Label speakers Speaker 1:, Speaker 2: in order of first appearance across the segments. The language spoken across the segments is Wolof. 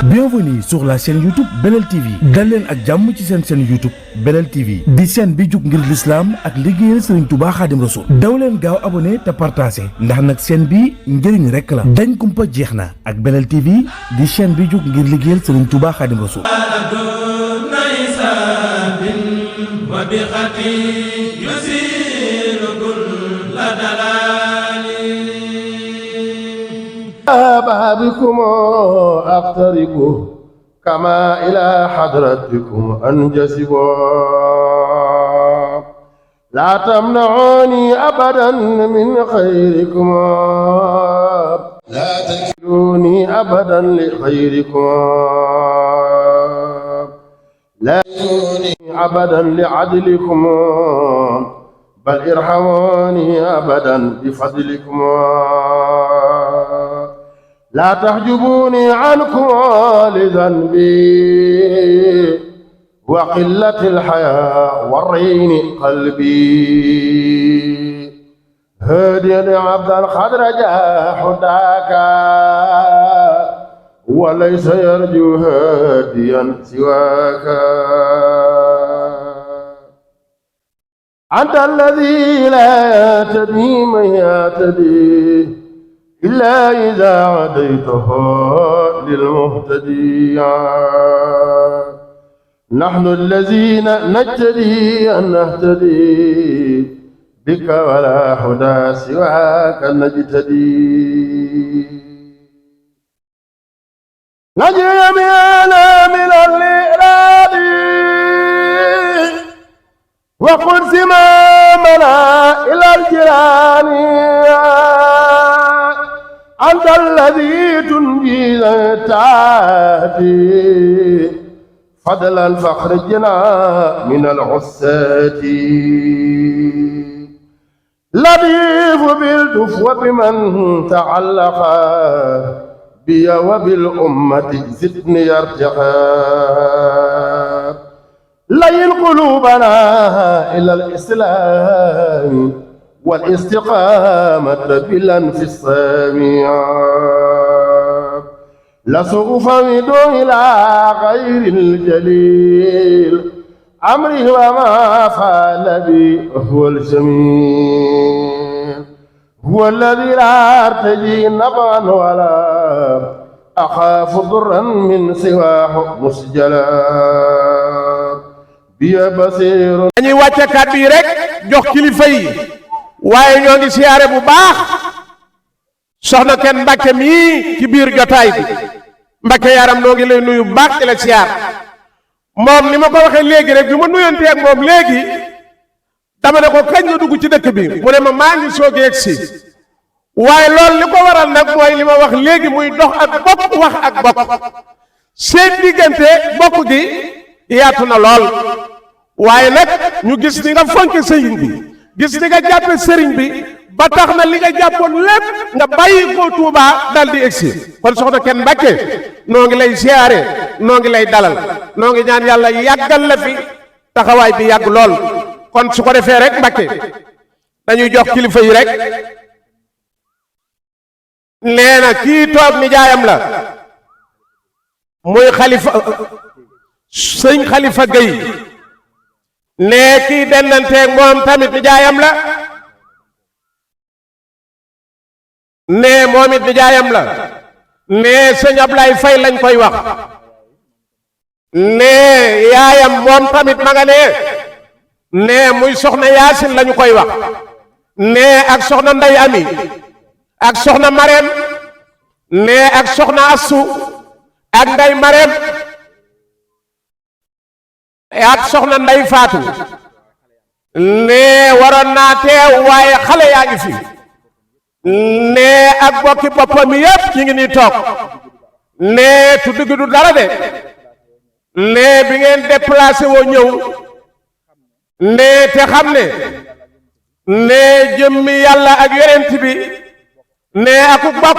Speaker 1: Bienvenue sur la chaîne YouTube Belel TV dal leen ak jàmm ci seen chaîne YouTube Belel TV di chaîne bi jug ngir l'islam ak liggéeyal Serigne Touba Khadim Rassoul daw leen gaaw abonné te partagé ndax nag chaîne bi njëriñ rek la dañ kumpa jeex na ak Belel TV di chaîne bi jug ngir liggéeyal Serigne Touba Khadim Rassoul
Speaker 2: بابكم أقترب كما إلى حضرتكم أنجسب لا تمنعوني أبدا من خيركم لا تكلوني أبدا لخيركم لا تكلوني أبدا لعدلكم بل ارحموني أبدا بفضلكم لا تحجبوني عنكم لذنبي وقلة الحياء والرين قلبي هادي عبدا قد رجا حداك وليس يرجو هاديا سواك أنت الذي لا تدري من يهتدي إلا إذا عديته للمهتدي نحن الذين نجتدي أن نهتدي بك ولا هدى سواك نجتدي نجي يمينا من الإراد وقل سمامنا إلى الجيران أنت الذي تنجي ذاتي فضلا فاخرجنا من العساة لطيف بالتف وبمن تعلق بي وبالأمة زدني ارتقى لين قلوبنا إلى الإسلام والاستقامة بالانفصام لسوف أفوض إلى غير الجليل أمري وما فعل بي هو الجميل هو الذي لا أرتجي نفعا ولا أخاف ضرا من سواه مسجلا بي بصير
Speaker 3: dañuy wàcce kàddu yi rek jox kilifa yi waaye ñoo ngi siyaare bu baax soxna kenn Mbàkke mii ci biir jotaay bi Mbàkke yaram noo ngi lay nuyu bu baax di la siyaar moom ni ma ko waxee léegi rek bi ma nuyantee ak moom léegi dama ne ko kañ nga dugg ci dëkk bi mu ne ma maa ngi soog a yegsi waaye loolu li ko waral nag mooy li ma wax léegi muy dox ak bokk wax ak bokk seen diggante bokk gi yaatu na lool waaye nag ñu gis ni nga fonk sëriñ bi gis ni nga jàppe sëriñ bi ba tax na li nga jàppoon lépp nga bàyyi ko Tuuba dal di egsi kon soxna kenn Mbàkke noo ngi lay siyaare noo ngi lay dalal noo ngi ñaan yàlla yàggal la fi taxawaay bi yàgg lool kon su ko defee rek Mbàkke dañuy jox kilifa yi rek nee na kii toog nijaayam la muy xalifa sëñ Xalifa Gey nee kii dendanteeg moom tamit nijaayam la nee moom it nijaayam la nee sëñ Ablaay Fay lañ koy wax nee yaayam moom tamit ma nga nee muy soxna Yaasin lañu koy wax nee ak soxna Nday Ami ak soxna Mareem nee ak soxna Assu ak Nday Mareem ak soxna Nday Faatu nee waroon naa teew waaye xale yaa ngi fi nee ak bokki boppam yépp ñu ngi nii toog nee tudd gi du dara de nee bi ngeen déplacé woo ñëw nee te xam ne nee jëmmi yàlla ak yonent bi nee akuk bopp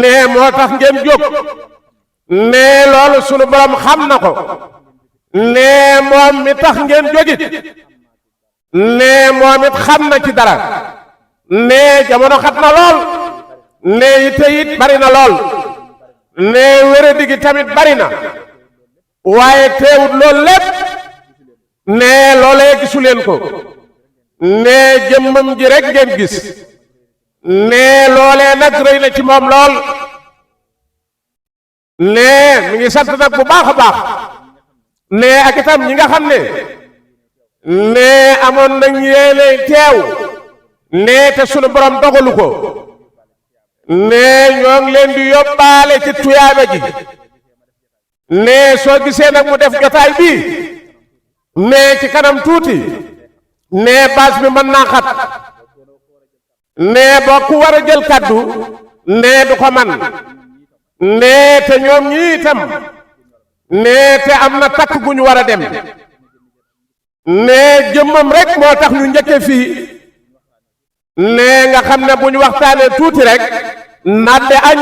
Speaker 3: nee moo tax ngeen jóg nee loolu sunu borom xam na ko nee moom mi tax ngeen jógit nee moom it xam na ci dara nee jamono xat na lool nee yitte it bari na lool ne wéradi gi tamit bari na waaye teewut loolu lépp ne loolee gisu leen ko ne jëmmam ji rek ngeen gis ne loolee nag rëy na ci moom lool ne mi ngi sant nag bu baax a baax ne ak itam ñi nga xam ne amoon nañ yéene teew ne te sunu borom dogalu ko ne ñoo ngi leen di yóbbaale ci tuyaaba ji ne soo gisee nag mu def jotaay bi ne ci kanam tuuti ne baas bi mën naa xat ne boo ku war a jël kaddu ne du ko man ne te ñoom ñi itam ne te am na takk gu ñu war a dem ne jëmmam rek moo tax ñu njëkke fii ne nga xam ne bu ñu waxtaanee tuuti rek nadde añ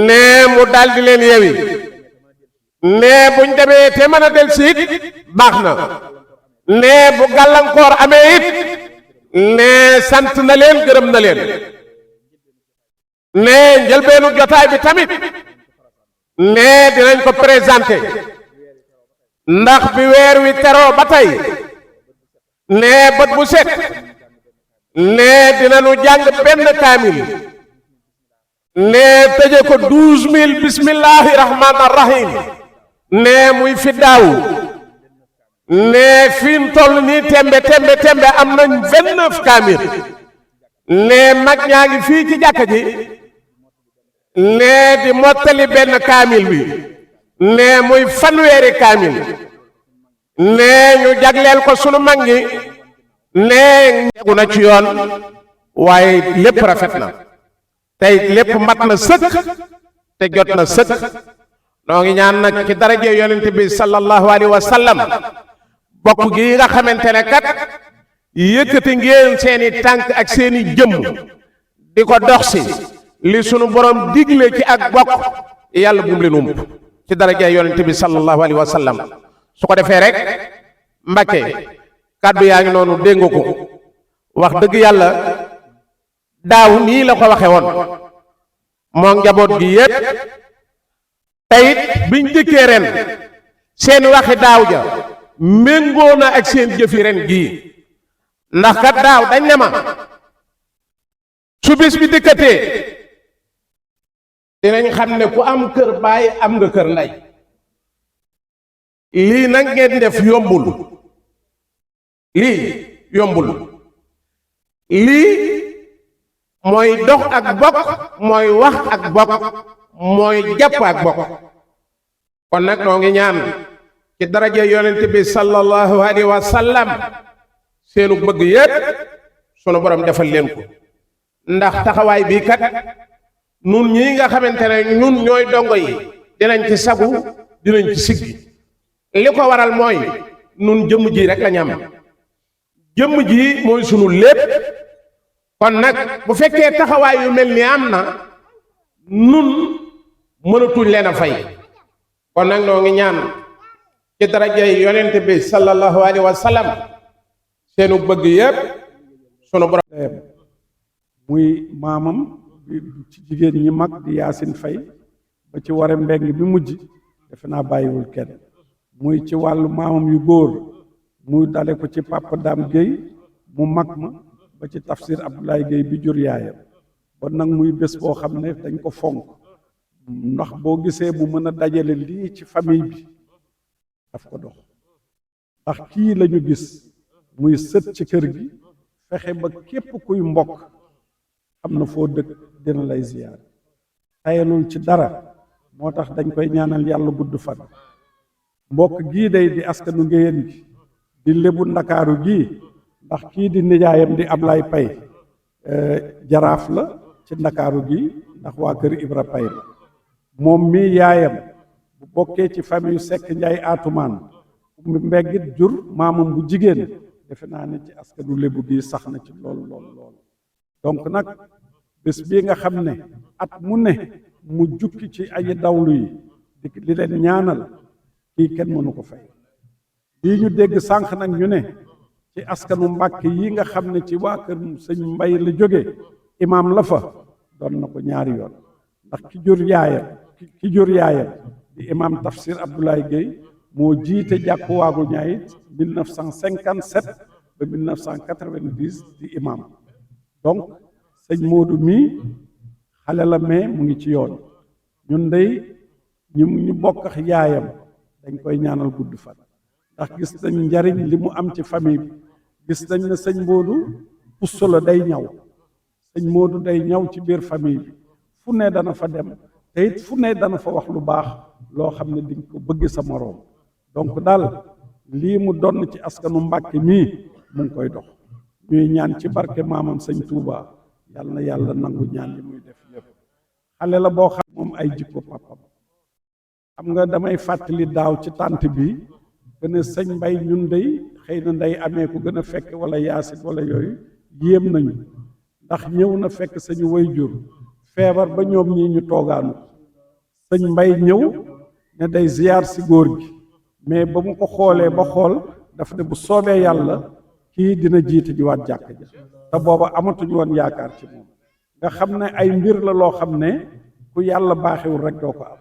Speaker 3: ne mu daldi leen yewi ne buñ demee te mën a del siit baax na ne bu gàllankoor amee it ne sant na leen gërëm na leen ne njëlbeenu jotaay bi tamit ne dinañ ko présenté ndax bi weer wi teroo ba tey ne bët bu set ne dinañu jàng benn kaamil ne tëje ko 12000 bismillahi rahmaani rahim ne muy fi daaw ne fi mu toll nii tembe am nañ 29 kaamil ne mag ñaa ngi fii ci jàkka ji ne di mottali benn kaamil bi ne muy fanweeri kaamil ne ñu jagleel ko sunu mag ñi ne tegu na ci yoon waaye lépp rafet na tey lépp mat na sëkk te jot na sëkk noo ngi ñaan nag ci daraje yonent bi sallallahu alayhi wa sallam bokk gi nga xamante ne kat yëkkati ngeen seeni tànk ak seeni jëmm di ko dox si li sunu borom digle ci ak bokk yàlla bu mu leen ump ci daraje yonent bi sallallahu alayhi wa sallam su ko defee rek Mbàkke kàddu yaa ngi noonu dégg nga ko wax dëgg yàlla daaw nii la ko waxe woon moo njaboot gi yépp teyit biñ dikkee ren seen waxi daaw ja méngoo na ak seen jëfi ren gii ndax kat daaw dañ ne ma su bis bi dikkatee dinañ xam ne ku am kër baay am nga kër ndey lii nag ngeen def yombul lii yombul lii mooy dox ak bokk mooy wax ak bokk mooy jàpp ak bokk kon nag noo ngi ñaan ci daraja yonent bi sallallahu alayhi wa sallam seenu bëgg yépp sunu borom defal leen ko ndax taxawaay bii kat nun ñii nga xamante ne ñun ñooy dongo yi dinañ ci sagu dinañ ci siggi li ko waral mooy nun jëmm ji rek la ñam jëmm ji mooy sunu lépp kon nag bu fekkee taxawaay yu mel ni am na nun mënatuñ leen a fay kon nag noo ngi ñaan ci darajay yonent bi sallallahu alayhi wa sallam seenu bëgg yépp sunu borom
Speaker 4: muy maamam ci jigéen ñi mag di Yaasin Fay ba ci Ware Mbeng bi mujj defe naa bàyyiwul kenn muy ci wàllu maamam yu góor muy dale ko ci Papa Dame Gueye mu mag ma ba ci Tafsir Abdoulaye Gueye bi jur yaayam bon nag muy bés boo xam ne dañ ko fonk ndax boo gisee bu mën a dajale lii ci famille bi daf ko dox ndax kii lañu gis muy sët ci kër gi fexe ba képp kuy mbokk am na foo dëkk dina lay ziyaar tayalul ci dara moo tax dañ koy ñaanal yàlla gudd fan mbokk gii day di askanu ngéyeen gi di lébu ndakaaru gii ndax kii di nijaayam di Ablaay Pay jaraaf la ci ndakaaru gi ndax waa kër Ibra Pay la moom mii yaayam bu bokkee ci famille Sekk Njaay Atumaan mbeggit jur maamam bu jigéen defe naa ne ci askanu lébu gi sax na ci lool donc nag bés bii nga xam ne at mu ne mu jukki ci ay dawlu yi di leen ñaanal kii kenn mënu ko fay lii ñu dégg sànq nag ñu ne ci askanu Mbàkke yi nga xam ne ci waa kër sëñ Mbay la jóge imaam la fa doon na ko ñaari yoon ndax ndax ki jur yaayam di imam Tafsir Abdoulaye Gueye moo jiite jàkku waagu ñaay 1957 ba 1990 di imam donc sëñ Modou mii xale la mais mu ngi ci yoon ñun dey ñu bokk ak yaayam dañ koy ñaanal gudd fan ndax gis nañ njariñ li mu am ci famille bi gis nañ ne sëñ Modou pusso la day ñaw sëñ Modou day ñaw ci biir famille bi fu ne dana fa dem te it fu ne dana fa wax lu baax loo xam ne dinga ko bëgg sa moroom donc daal lii mu donn ci askanu Mbàkke mii mu ngi koy dox ñuy ñaan ci barke maamam sëñ Touba yàlla na yàlla nangu ñaan yi muy def lépp xale la boo xam moom ay jikko papam xam nga damay fàttali daaw ci tànt bi que ne sëñ Mbay ñun dey xëy na nday amee ku gën a fekk wala yaasin wala yooyu yéem nañu ndax ñëw na fekk sañu waajur feebar ba ñoom ñii ñu toogaanu sëñ Mbay ñëw ne day ziyaar si góor gi mais ba mu ko xoolee ba xool daf ne bu soobee yàlla kii dina jiite jiwaat jàkk ja te booba amatuñu woon yaakaar ci moom nga xam ne ay mbir la loo xam ne ku yàlla baaxewul rek doo ko am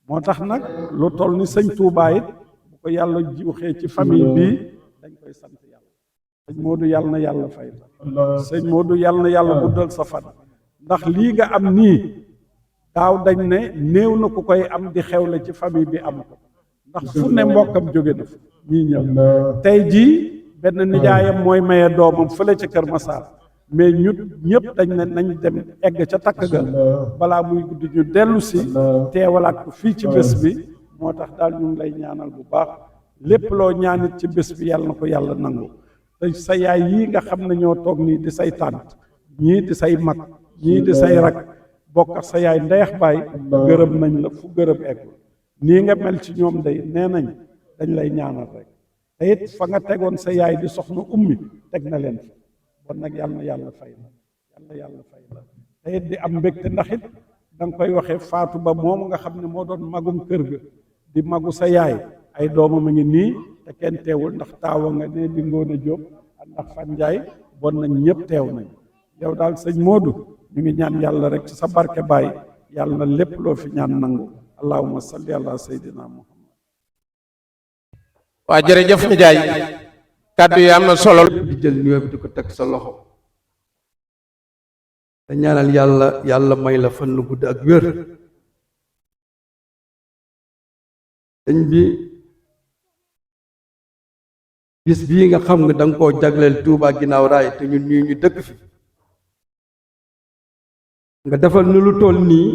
Speaker 4: moo tax nag lu toll ni sëñ Touba it bu ko yàlla waxee ci famille bii dañ koy sant yàlla sëñ Modou yàlla na yàlla fay la sëñ Modou yàlla na yàlla guddal sa fan ndax lii nga am nii daaw dañ ne néew na ku koy am di xewle ci famille bi am ko ndax fu ne mbokkam jóge na fa ñii ñëw tey jii benn nijaayam mooy maye doomam fële ca Kër Massar mais ñëpp dañ ne nañ dem egg ca takk ga balaa muy guddi ñu dellu si teewalaat ko fii ci bés bi moo tax daal ñu ngi lay ñaanal bu baax lépp loo ñaanit ci bés bi yàlla na ko yàlla nangu te sa yaay yii nga xam ne ñoo toog nii di say tànt ñii di say mag ñii di say rak bokk ak sa yaay ndeex baay gërëm nañ la fu gërëm eggul nii nga mel ci ñoom day nee nañ dañ lay ñaanal rek te it fa nga tegoon sa yaay di soxna ummi teg na leen fa bon nag yàlla na yàlla fay la yàlla fay la te it di am mbégte ndax it da nga koy waxee faatu ba moom nga xam ne moo doon magum kër ga di magu sa yaay ay doomam a ngi nii te kenn teewul ndax taawa nga ne di Ngoone Jóob ndax Fan Njaay bon nañ ñëpp teew nañ yow daal sëñ Modou ñu ngi ñaan yàlla rek ci sa barke baay yàlla na lépp loo fi ñaan nangu allahumma salli ala sayyidina muhammad
Speaker 3: waa jërëjëf nijaay kàddu yi am na solo
Speaker 5: di jël nuyoo bi di ko teg sa loxo te ñaanal yàlla may la fan lu gudd ak wér sëñ bi bis bii nga xam nga danga koo jagleel Touba Ginnaaw Raay te ñun ñii ñu dëkk fi nga defal nu lu toll nii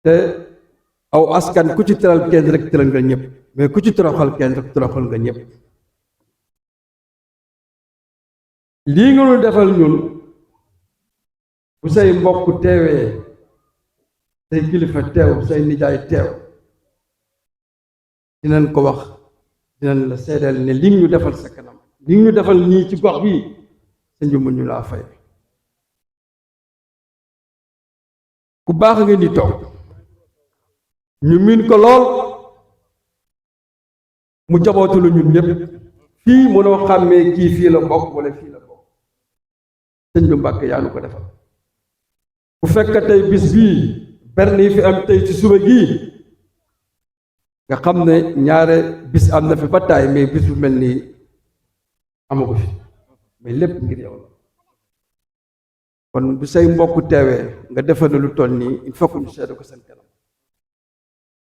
Speaker 5: te aw askan ku ci teral kenn rek teral nga ñëpp mais ku ci toroxal kenn rek toroxal nga ñëpp lii nga nu defal ñun bu say mbokk teewee say kilifa teew say nijaay teew dinañ ko wax dinañ la seedeel ne li ñu defal sa kanam li ñu defal nii ci gox bii sa njumb ñu laa fay ku baax nga ni toog ñu miin ko lool mu jabootu la ñun ñëpp fii mënoo xàmmee kii fii la bokk wala fii la bokk sëñ bi Mbàkke yaa nu ko defal bu fekk tey bis bii berne yi fi am tey ci suba gii nga xam ne ñaare bis am na fi ba taay mais bis bu mel nii amagu fi mais lépp ngir yow la kon bu say mbokk teewee nga defal na lu toll nii il faut que ñu seede ko seen kanam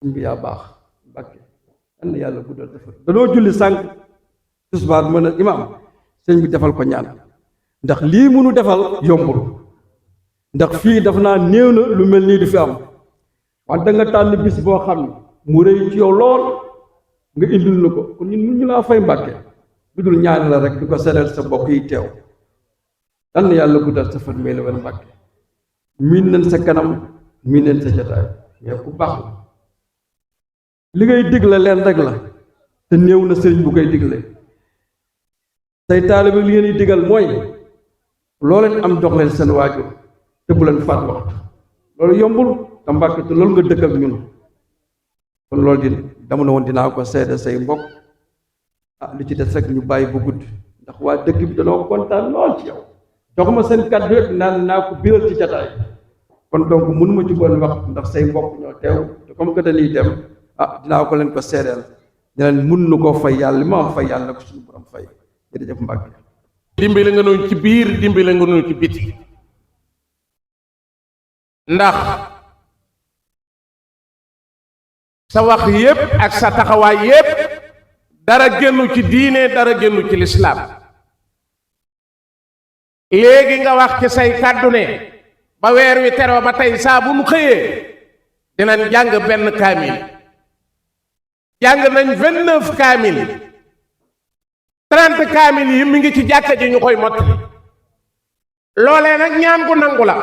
Speaker 5: sëñ bi yaa baax Mbàkke yal na yàlla guddal defal danoo julli sànq tisbaar mën a imaam sëñ bi defal ko ñaan ndax lii mënu defal yombul ndax fii dafa naa néew na lu mel nii du fi am wante nga tànn bis boo xam ne mu rëy ci yow lool nga indil na ko kon ñun mun ñu laa fay Mbàkke lu dul ñaan la rek di ko seddal sa mbokk yi teew yal na yàlla guddal sa fan may la wen Mbàkke miin nañ sa kanam miin nañ sa jotaay mais ku baax la li ngay digle leen rek la te néew na sëriñ bu koy digle say taalibe li ngeen di digal mooy loo leen am jox leen seen waajur te bu leen faat waxtu loolu yombul te Mbàkke te loolu nga dëkk ak ñun kon loolu di dama ne woon dinaa ko seede say mbokk li ci des rek ñu bàyyi bu gudd ndax waa dëkk bi danoo kontaan lool ci yow jox ma seen kàddu rek naan naa ko biral ci jataay kon donc mënuma ci woon wax ndax say mbokk ñoo teew te comme que dañuy dem dinaa ko leen ko seedeel ne leen mun nu koo fay yàlla li ma am fay yàlla na ko suñu borom fay jërëjëf Mbàkke
Speaker 3: dimbale nga noonu ci biir dimbale nga noonu ci biti ndax sa wax yépp ak sa taxawaay yépp dara génnu ci diine dara génnu ci lislaam léegi nga wax ci say kàddu ne ba weer wi teroo ba tey saa bu nu xëyee dinañ jàng benn kaamil jàng nañ 29 kaamil 30 kaamil yi mi ngi ci jàkka ji ñu koy mottali loolee nag ñaan gu nangu la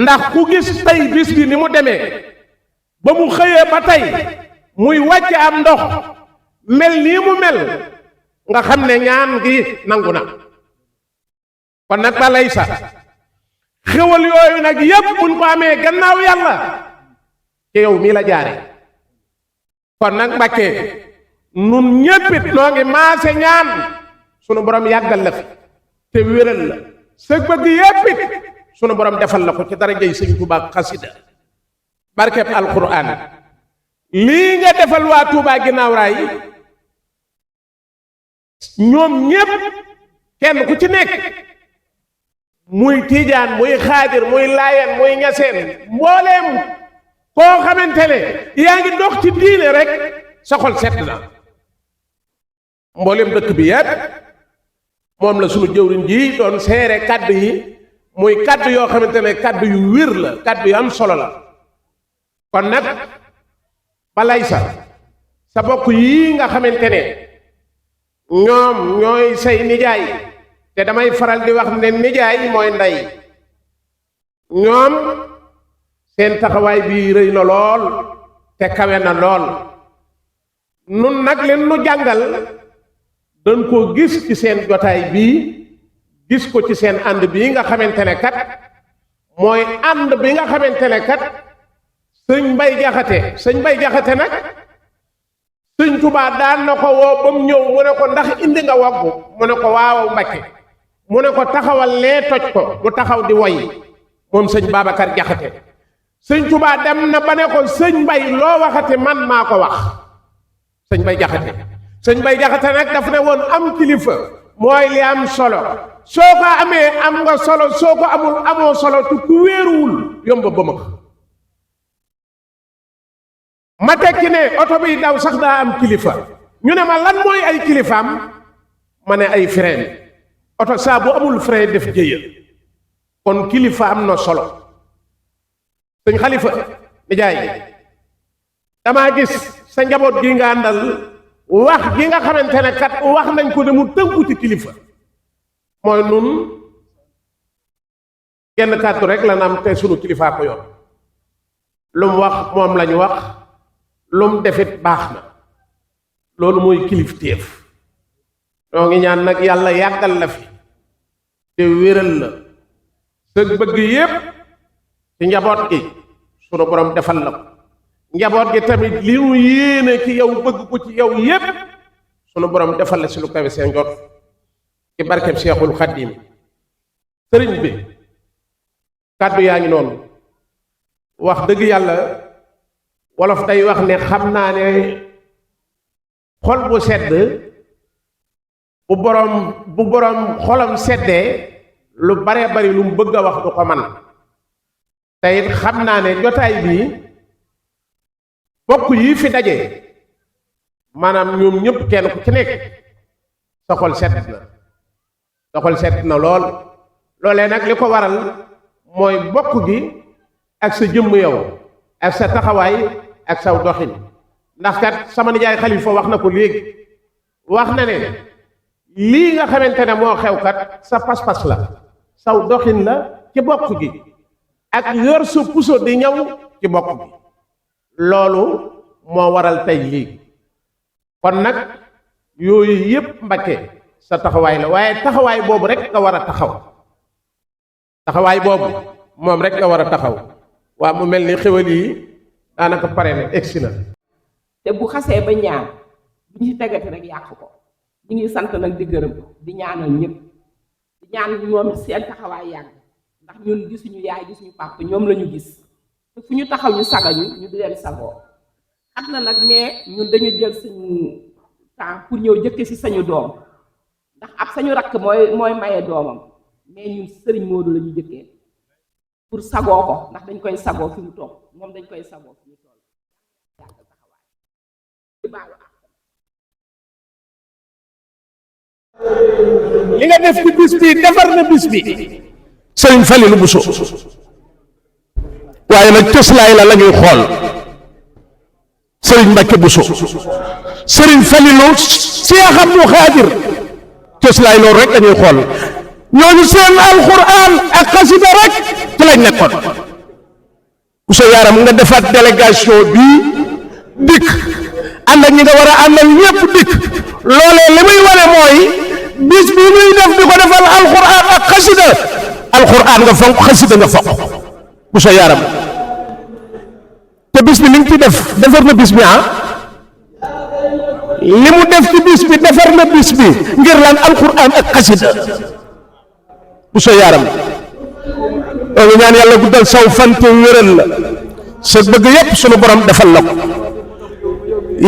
Speaker 3: ndax ku gis tey bis bi ni mu demee ba mu xëyee ba tey muy wàcc am ndox mel nii mu mel nga xam ne ñaan gi nangu na kon nag ba lay sa xéwal yooyu nag yépp buñ ko amee gannaaw yàlla ci yow mii la jaare kon nag Mbàkke nun ñéppit noo ngi maase ñaan sunu borom yàggal la fi te wéral la sa bëgg yéppit sunu borom defal la ko ci darajay Sëñ Tuubaa xasida barkeb alquran lii nga defal waa Tuubaa ginnaaw raay ñoom ñépp kenn ku ci nekk muy tiijaan muy xaadir muy laayeen muy ñaseen mbooleem koo xamante ne yaa ngi dox ci diine rek sa xol sedd na mbooleem dëkk bi yépp moom la sunu jëwriñ ji doon seere kàddu yi muy kàddu yoo xamante ne kàddu yu wér la kàddu yu am solo la kon nag balay sa bokk yii nga xamante ne ñoom ñooy say nijaay te damay faral di wax ne nijaay mooy ndey ñoom seen taxawaay bi rëy na lool te kawe na lool nun nag leen nu jàngal dañ koo gis ci seen jotaay bii gis ko ci seen ànd bii nga xamante ne kat mooy ànd bi nga xamante ne kat sëñ Mbay Jaxate nag sëñ Tuubaa daan na ko woo ba mu ñëw mu ne ko ndax indi nga waggu mu ne ko waaw Mbàkke mu ne ko taxawal lee toj ko mu taxaw di woy moom sëñ Babacar Jaxate sëñ Tuubaa dem na ba ne ko sëñ Mbay loo waxate man maa ko wax sëñ Mbay Jaxate sëñ Mbay Jaxate nag daf ne woon am kilifa mooy li am solo soo ko amee am nga solo soo ko amul amoo solo te ku wéeruwul yomba ba ma tekki ne oto bi daw sax daa am kilifa ñu ne ma lan mooy ay kilifaam ma ne ay frein oto saa bu amul frein def jëya kon kilifa am na solo sëñ Xalifa nijaay damaa gis sa njaboot gi nga àndal wax gi nga xamante ne kat wax nañ ko ne mu tënku ci kilifa mooy nun genn kàddu rek la am te sunu kilifaa ko yoon lu mu wax moom lañu wax lu mu defit baax na loolu mooy kilifteef ñoo ngi ñaan nag yàlla yàggal la fi te wéral la sa bëgg yépp ci njaboot gi sunu borom defal la ko njaboot gi tamit li mu yéene ci yow bëgg ko ci yow yépp sunu borom defal la si lu kawe seen njot ci barkeb Seexul Xaddiim sëriñ bi kàddu yaa ngi noonu wax dëgg yàlla wolof day wax ne xam naa ne xol bu sedd bu boroom xolam seddee lu bare bari lu mu bëgg a wax du ko man te it xam naa ne jotaay bii bokk yi fi daje maanaam ñoom ñëpp kenn ku ci nekk sa xol sedd na lool loolee nag li ko waral mooy bokk gi ak sa jëmm yow ak sa taxawaay ak saw doxin ndax kat sama nijaay Xalifa wax na ko léegi wax na ne lii nga xamante ne moo xew kat sa pas-pas la saw doxin la ci bokk gi ak yor sa puso di ñëw ci bokk gi loolu moo waral tey lii kon nag yooyu yépp Mbakke sa taxawaay la waaye taxawaay boobu rek nga war a taxaw taxawaay boobu moom rek nga war a taxaw waa mu mel ni xéwal yi daanaka pare na egsi na
Speaker 6: te bu xasee ba ñaan bu ñu ci tegati rek yàq ko ñu ngi sant nag di gërëm di ñaanal ñëpp di ñaan ñoom seen taxawaay yàgg ndax ñun gisuñu yaay gisuñu papa ñoom la ñu gis te fu ñu taxaw ñu sagañu ñu di leen sagoo xam na nag mais ñun dañu jël suñu temps pour ñëw jëkke ci sañu doom ndax ab sañu rakk mooy maye doomam mais ñun sëriñ Modou la ñu jëkkee pour sagoo ko ndax dañ koy sagoo fi mu toog moom dañ koy sagoo fi mu toll
Speaker 3: li nga def ci bis bi defar na bis bi sëriñ Falilu Buso waaye nag cëslaay la ñuy xool sëriñ Mbàkke Buso sëriñ Falilu Seex Abdu Xaadir cëslaay loolu rek la ñuy xool ñooñu seen alxuraan ak xasida rek ci lañ nekkoon Buso Yaaram nga defaat délégation bii dikk ànd ak ñi nga war a àndal ñépp dikk loolee li muy wane mooy bis bi muy def di ko defal alxuraan ak xasida alxuraan nga fonk xasida nga fonk Buso Yaaram te bis bi li nga ci def defar na bis bi li mu def ci bis bi defar na bis bi ngir lan alxuraan ak xasida Buso Yaaram oo nga ñaan yàlla guddal saw fan te wéral la sa bëgg yépp sunu borom defal la ko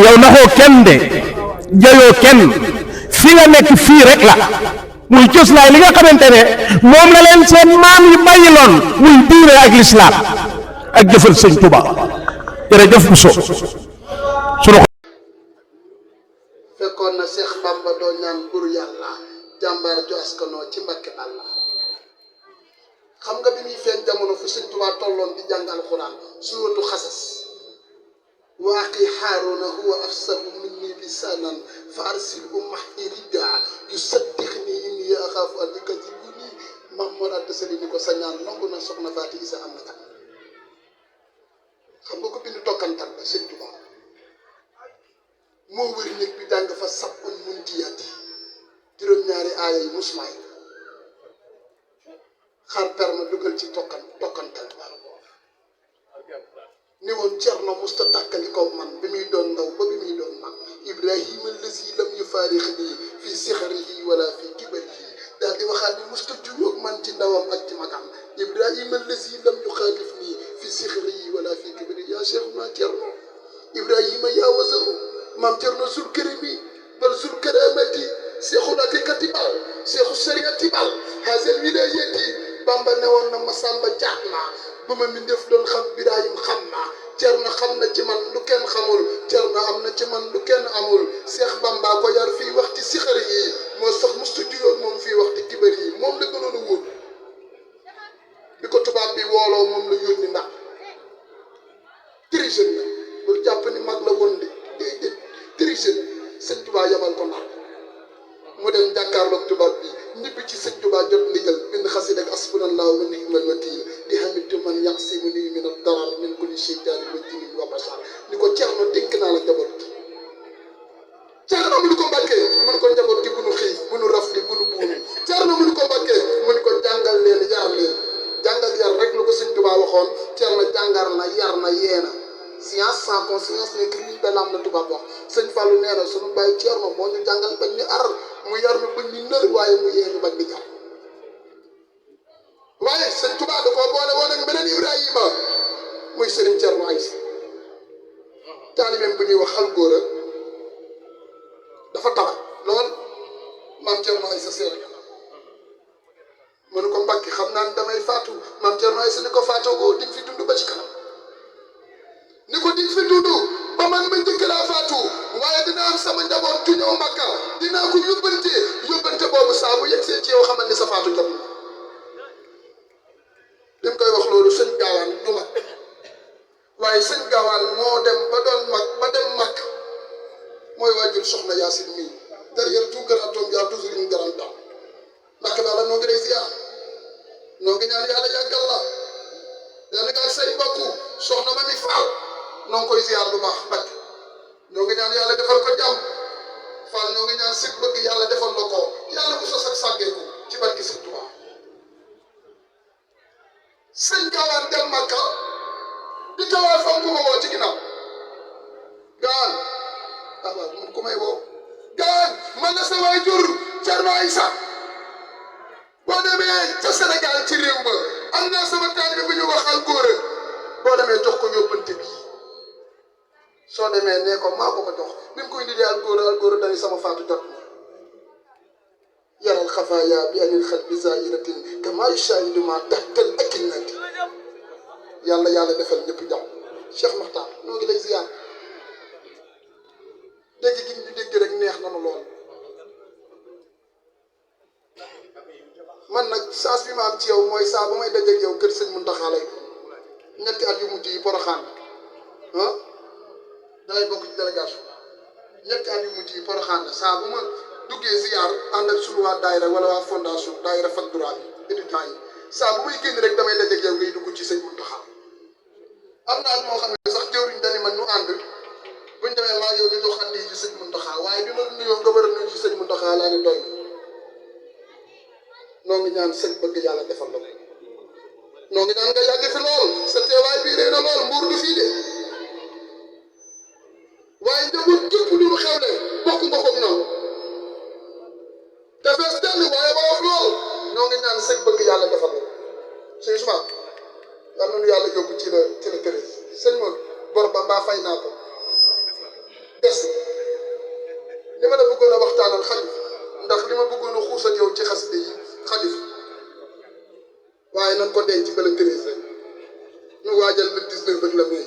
Speaker 3: yow naxoo kenn de jayoo kenn fi nga nekk fii rek la muy cëslaay li nga xamante ne moom la leen seen maam yi bàyyiloon muy diine ak lislaam ak jëfal sëñ Tuba jërëjëf Buso sunu
Speaker 7: fekkoon na Seex Bamba doo ñaan bur yàlla jàmbaar ju askanoo ci Mbàkke Balla xam nga bi muy feeñ jamono fu sëñ Tuba tolloon di jàng alxuraan suuratu Xasas wa axi Haaruna huwa afsahu minni lisaanan fa arsilhu ma'i ridaa yusaddiqni inni axaafu an yukazibuni mam Mor Anta Sali ni ko sa ñaan nangu na soxna Faati Isa am na kat xam nga ko bindu tokkantal ba sëñ Tuba moo wëri néeg bi jàng fa sabbun muntiyaati juróom-ñaari aaya yi musmaay xar perma dugal ci tokkantal ba ni woon Cerno musta tàkkali ko man bi muy doon ndaw ba bi muy doon mag Ibrahima lazi lam yufaarixnii fii sixarihi wala fii kibarihi daal di waxaat ni musta juyoog man ci ndawam ak ci magam Ibrahima lazi lam yuxaalifnii fii sixarihi wala fii kibarihi yaa Cheikhuna Cerno Ibrahima yaa wazaru maam Cerno zul karimi bal zul karamati seexul aqiqati bal seexu sariati bal hazel wilayati Bamba ne woon na Masamba jaat naa ba ma mi def doon xam Birahim xam naa Cerno xam na ci man lu kenn xamul Cerno am na ci man lu kenn amul Seex Bamba ko yar fii waxti sixari yi moo sax musta juyoon moom fii waxti kibari yi moom la gënoon a wóor bi ko tubaab bi wooloo moom la yónni ndax dirigé na bul jàpp ni mag la woon de déedéet dirigé na sëñ Tuubaa yabal ko ndax mu dem jàkkaarloog tubaab bi ñibbi ci sëñ Tuubaa jot ndigal bind xasida ak asbunallahu wa ni'mal wakiil di xamitu man yaxsimuni min ad-darar min kulli shaytanin wa jinnin wa bashar ni ko Cerno dénk naa la njaboot gi Cerno mu ni ko Mbàkke mu ni ko njaboot gi bu nu xiif bu nu rafli bu nu buunu Cerno mu ni ko Mbàkke mu ni ko jàngal leen jàngal yar rek lu ko sëñ Tuubaa waxoon Cerno jàngar na yar na yeena science sans conscience n'est que l'âme la tubaab wax sëñ Fallou nee na sunu bàyyi Cerno moo ñu jàngal bañ ñu ar mu yar ñu bañ ñu nër waaye mu yee ñu bañ di jar waaye sëñ Tuubaa da koo boole woon ak beneen Ibrahima muy sëriñ Cerno Aysa taalibeem bu ñuy wax xal góora dafa tabat lool maam Cerno Aysa seet mu ne ko Mbàkke xam naa ne damay faatu maam Cerno Aysa ni ko faatoo ko di fi dund ba ci kanam ni ko di fi dund ba man ma njëkk laa faatu waaye dina am sama njaboot ju ñëw Makka dinaa ko yóbbante boobu saa bu yegg see ci yow xamal ni sa faatu jot na li mu koy wax loolu sëñ Gaawaan du mag waaye sëñ Gaawaan moo dem ba doon mag ba dem mag mooy waajur soxna Yaasin mii derrière tout grand homme y a toujours une grande dame ndax daal noo ngi lay ziar noo ngi ñaan yàlla yàggal la yàlla nga ak say mbokku soxna ma mi faal noo ngi koy ziar lu baax nag ñoo ngi ñaan yàlla defal ko jàmm faal ñoo ngi ñaan sëg bëgg yàlla defal la ko yàlla bu sos ak sàggeeku ci barki sëñ Tuubaa sëñ Gaawaan dem Makka di tawal fam ku ma woo ci ginnaaw gaan waaw man ku may woo gaan man la sa waajur Cerno Aysa boo demee ca Sénégal ci réew ma am naa sama taalibe bu ñu wax Algóora boo demee jox ko yóbbante bi soo demee nee ko maa ko jox bi mu koy indi di Algóora dañuy sama faatu jot na yaral xafaaya bi anil xel bi zairatin kama yushahidu ma tahtal akinnati yàlla defal ñëpp jàmm Cheikh Makhtar noo ngi lay ziar dégg gi ñu dégg rek neex na ma lool man nag saas bi ma am ci yow mooy saa ba may dajeeg yow kër sëñ Muntaxa lay ñetti at yu mujj yi Poroxaan ah dalay bokk ci délégation ñetti at yu mujj yi Poroxaan la saa bu ma duggee ziar ànd ak sunu waa daayira wala waa fondation daayira Fadura bi étudiants yi saa bu may génn rek damay dajeeg yow ngay dugg ci sëñ Muntaxa am naa moo xam ne sax jëwriñ dañu man ñu ànd buñ demee maa yow ñu jox addi ci sëñ Muntaxa waaye bi ma nuyoo nga war a nuyu ci sëñ Muntaxa laa ne doy noo ngi ñaan sëñ bëgg yàlla defal la ko noo ngi ñaan nga yàgg fi lool sa teewaay bii rëy na lool mbuur du fii de waaye njaboot képp lu mu xewle bokk nga koog noonu te fees dell waaye ba wax lool noo ngi ñaan sëñ bëgg yàlla defal la ko sëñ Ousmane yal na nu yàlla yóbbu ci la kër sëñ Modou bor ba mbaa fay naa ko des li ma la bëggoon a waxtaanal xalif ndax li ma bëggoon a xuus ak yow ci xasida yi xalif waaye nan ko denc ba le 13 rek ñu waajal le 19 rek la may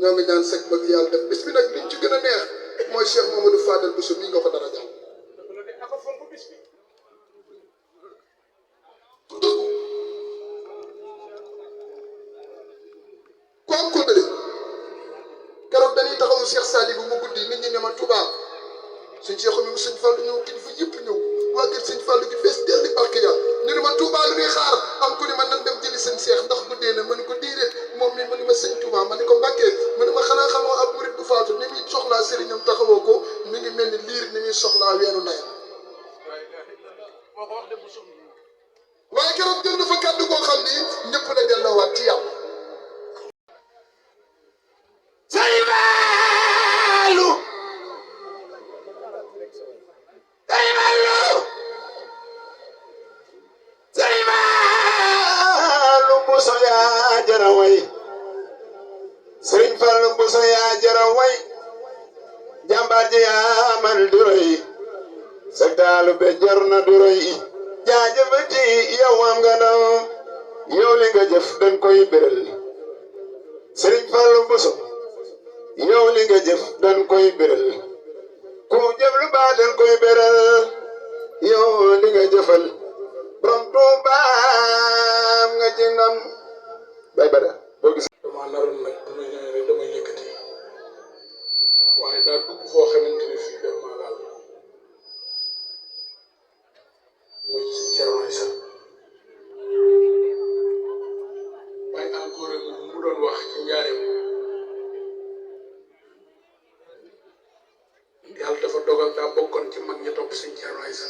Speaker 7: ñoo ngi ñaan sëñ bëgg yàlla def bis bi nag liñ ci gën a neex mooy Cheikh Mamadou Fadel Bousso mii nga ko dara jàll ku am ko bëri keroog dañuy taxawu Cheikh Sadi bu mu guddi nit ñi ne ma Touba suñ Cheikh mi suñ Fallu ñëw kilifa yëpp ñëw waa kër sëñ Fallu gi fees delli barke ya ñu ne ma Touba lu ñuy xaar am ku ni ma nan dem jëli sëñ Cheikh ndax guddee na ma ni ko déedéet moom mi ma ni ma sëñ Touba ma ni ko Mbàkke ma ni ma xanaa xamoo ab murit bu faatu ni muy soxlaa sëriñam taxawoo ko mi ngi mel ni liir ni muy soxlaa weeru ndeyam waaye keroog jël na fa kàddu koo xam ni ñëpp la delloowaat ci yàlla
Speaker 8: Sëriñ Fallu Buso yaa jara way jàmbaar ji yaa man du rëy sa taalu be jar na du rëy jaajëfati yow am nga ndam yow li nga jëf dañ koy béral Sëriñ Fallu Buso yow li nga jëf dañ koy béral ku jëf lu baax dañ koy béral yow li nga jëfal borom Tuubaa nga ci ndam bay bada boo gis
Speaker 9: damaa naroon nag bu ma ñëwee rek damay yëkkati waaye daa dugg foo xamante ne fii def maa laal muy si Thierno Issa waaye encore mu doon wax ci njaareem yàlla dafa dogal daa bokkoon ci mag ñi topp si Thierno Issa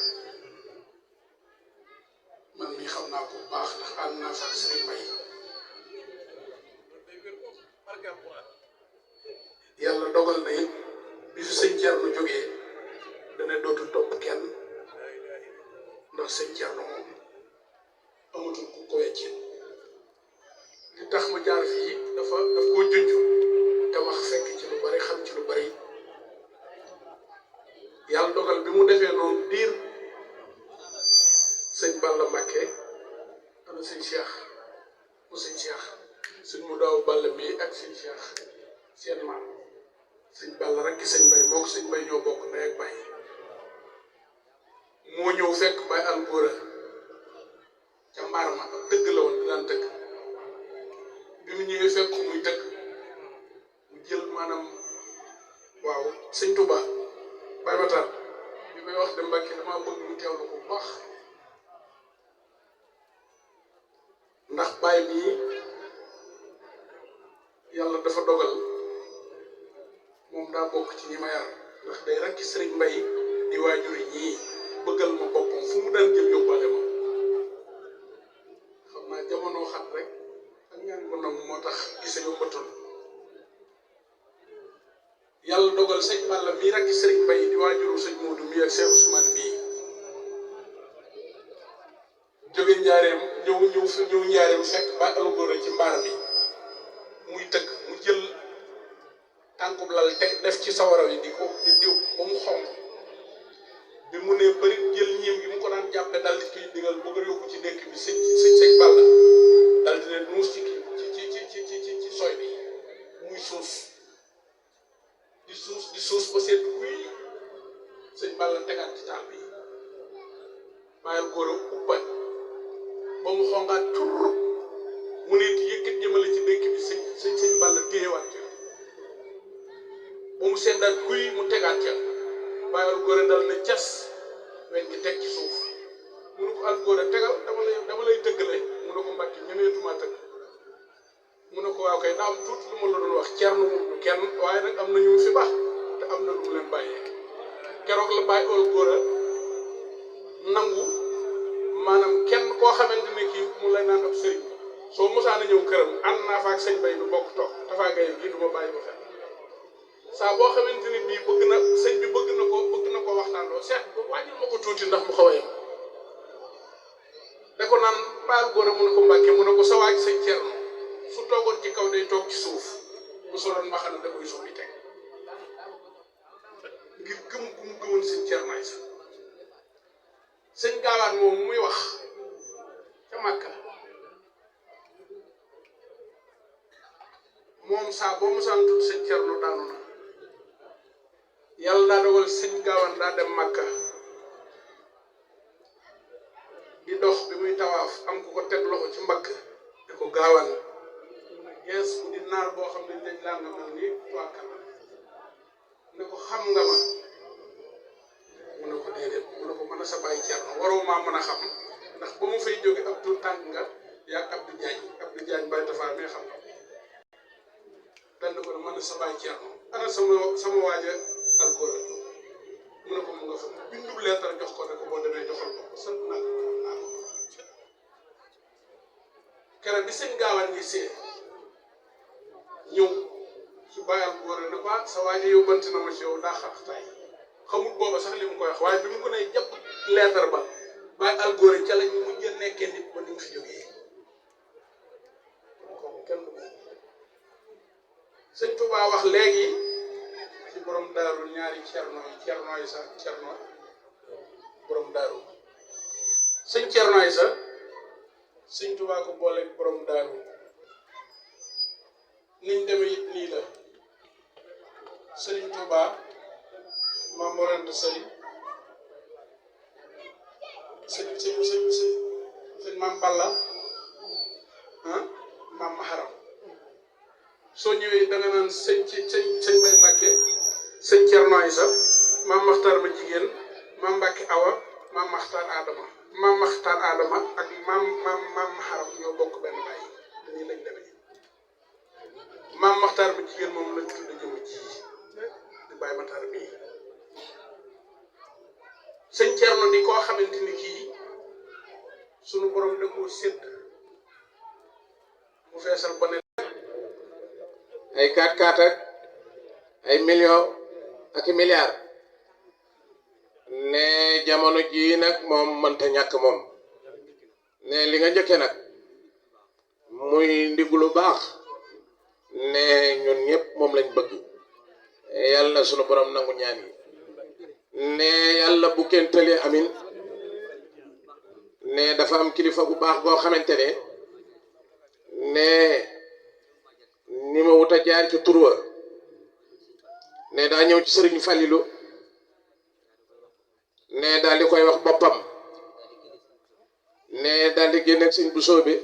Speaker 9: man mii xam naa ko bu baax ndax ànd naa fa ak Serigne Mbaye yàlla dogal na it bi fi sëñ Thierno jógee dana dootul topp kenn ndax sëñ Thierno moom amatul ku ko weccin li tax ma jaar fii daf koo junj te wax fekk ci lu bari xam ci lu bari yàlla dogal bi mu defee noonu diir sëñ Balla Mbàkke ana sëñ Cheikh mu sëñ Cheikh sëñ mu daaw Balla mii ak sëñ Cheikh seen maam sëñ Balla rek ki sëñ Mbay moo ko sëñ Mbay ñoo bokk ndey ak baay moo ñëw fekk Baay Algóora ca mbaar ma ab dëgg la woon di daan dëgg bi mu ñëwee fekk muy dëgg mu jël maanaam waaw sëñ Touba Baay Matar bi may wax de Mbàkke damaa bëgg mu teewlu ko bu baax ndax baay mii yàlla dafa dogal moom daa bokk ci ñi ma yar ndax day rekk sëriñ Mbay di waajuri ñii bëggal ma boppam fu mu daan jëm yóbbaale ma xam naa jamono xat rek ak ñaan ko nam moo tax gise yombatul yàlla dogal sëñ Balla mii rekk sëriñ Mbay di waajuru sëñ Moodu mii ak Cheikh Ousmane mii jóge njaareem ñëw njaareem fekk ba alugóora ci mbaar mi muy tëgg mu jël tànkub lal teg def ci sawara yi di diw ba mu xonq bi mu ne bëri jël ñiim gi mu ko daan jàppe dal di koy digal bëgg a yóbbu ci dékk bi sëñ Balla dal di ne nuus ci soy bi muy suus di suus ba seet kuy sëñ Balla tegaat ci taal bi bàyyil góor a ubba ba mu xongaat tur mu ne di yëkkat jëmale ci dékk bi sëñ Balla téyewaat ca ba mu seddaat kuy mu tegaat ca bàyyil góor a dal na cas weñ gi teg ci suuf mu ne ko al góor a tegal dama lay tëggale mu ne ko mbàkki ñemeetuma tëgg mu ne ko waaw kay daa am tuuti lu ma la doon wax Ceerno moom du kenn waaye nag am na ñu fi baax te am na lu mu leen bàyyee keroog la bàyyi al góor a nangu maanaam kenn koo xamante ne kii mu lay naan ab sëriñ soo mosaana ñëw këram ànd naa fa ak sëñ bay du bokk toog dafaa gay gii du ma bàyyi ba fenn saa boo xamante ni bii bëgg na sëñ bi bëgg na ko waxtaan loo seet wàññil ma ko tuuti ndax mu xaw a yem da ko naan baal góor a mu ne ko mbàkke mu ne ko sa waaj sëñ Ceerno su toogoon ci kaw day toog ci suuf bu soloon mbaxana da koy suuf di teg ngir gëm gu mu gëmoon sëñ Ceerno ay sa sëñ Gaawaan moom muy wax ca Màkka moom saa boo mosaan tudd sëñ Ceerno daanu na yàlla daa dogal sëñ Gaawaan daa dem Màkka di dox bi muy tawaaf am ku ko teg loxo ci mbagg di ko Gaawaan yees bu di naar boo xam ne dañ laa nga mel ni tuwaakal ne ko xam nga ma mu ne ko déedéet mu ne ko mën a sa bàyyi Ceerno waroo maa mën a xam ndax ba mu fay jóge ab tur tànk nga yaa Abdou Diagne Baye Tafa mais xam nga dal ko ne mën a sa bàyyi Ceerno ana sama waaja alkool mu ne ko mu nga fa bindub leetar jox ko ne ko boo demee joxal ko ko sant naa ko keroog bi sëñ Gaawaan ngi see ñëw su bàyyal góor ne ko sa waaja yóbbante na ma ci yow daa xaxtaay xamul booba sax li mu koy wax waaye bi mu ko ne jàpp leetar ba bàyyi algóor ca la ñu mujj nekkee nit ba ni mu fi jógee kooku kenn du ko sëñ Tuubaa wax léegi ci borom daaru ñaari cerno yi sax cerno borom daaru sëñ cerno yi sax sëñ Tuubaa ko booleeg borom daaru niñ demee it nii la sëriñ Tuubaa maam Mor Anta Sali sëñ maam Balla maam Maharam soo ñëwee da nga naan sëñ Bay Mbàkke sëñ Cerno Aysa maam Maxtaar ma jigéen maam Mbàkke Awa maam Maxtaar Adama ak maam Maharam ñoo bokk benn bàyyi dañuy lañ demee maam Maxtaar ma jigéen moom lañ tudd jëmm ji di Baay Maxtaar bii sëñ Cerno di koo xamante ni kii sunu borom da koo sédd mu feesal ba ne ay 4x4 ak ay millions ak i milliards ne jamono jii nag moom mënta ñàkk moom ne li nga njëkkee nag muy ndiggu lu baax ne ñun ñëpp moom lañ bëgg yàlla na sunu borom nangu ñaan yi ne yàlla bu kenn tëlee amin ne dafa am kilifa bu baax boo xamante ne ni ma wut a jaar ci turwa ne daa ñëw ci sëriñ Falilu ne daal di koy wax boppam ne daal di génne sëñ bu soobe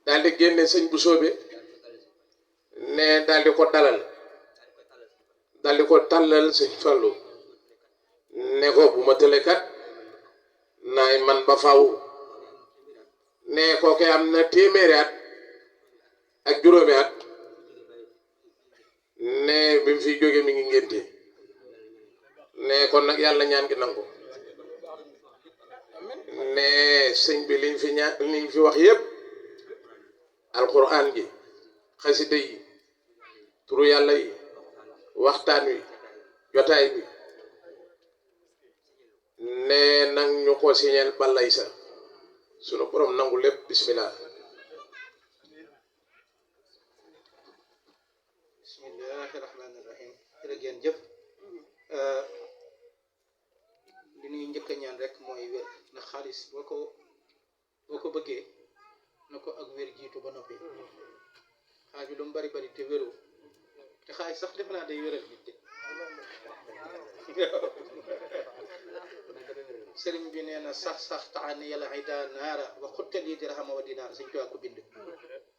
Speaker 9: daal di génne sëñ bu soobe ne daal di ko dalal daal di ko tàllal sëñ Fallu ne ko bu ma tële kat naay man ba faw ne kooke am na téeméeri at ak juróomi at ne bi mu fiy jóge mi ngi ngénte ne kon nag yàlla ñaan gi nangu ne sëñ bi liñ fi wax yépp alquran gi xasida yi turu yàlla yi waxtaan wi jotaay bi ne nag ñu ko signeel balay sa sunu borom nangu lépp bismillah.
Speaker 10: bismillahi rahmaani rahim. jërëgeen jëf. li ñuy njëkk a ñaan rek mooy wér ndax xaalis boo ko bëggee na ko ak wér jiitu ba noppi. xaaj bi lu mu bari bari te wéru te xaaj sax defe naa day wéral nit de. sëriñ bi nee na sax taani yàlla ida naara wa xuttal yi dirhama wa dinaar sëñ Tuubaa ko bind.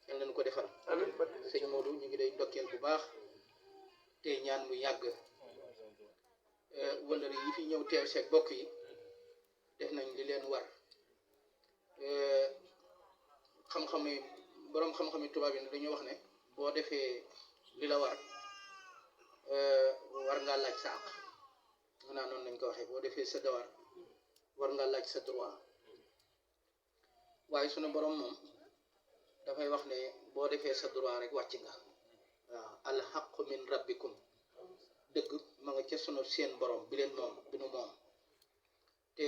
Speaker 10: yal nañu ko defal. sëñ Modou ñu ngi lay ndokkeel bu baax te ñaan mu yàgg. wëllëri yi fi ñëw teew seeg bokk yi def nañ li leen war. xam-xami boroom xam-xami tubaab yi dañoo wax ne boo defee li la war war ngaa laaj sa àq. maanaam noonu lañ ko waxee boo defee sa devoir war ngaa laaj sa droit. waaye sunu borom moom dafay wax ne boo defee sa droit rek wàcc nga. waaw alxaqu min rabbikum dëgg ma nga ca sunu seen borom bi leen moom bi nu moom. te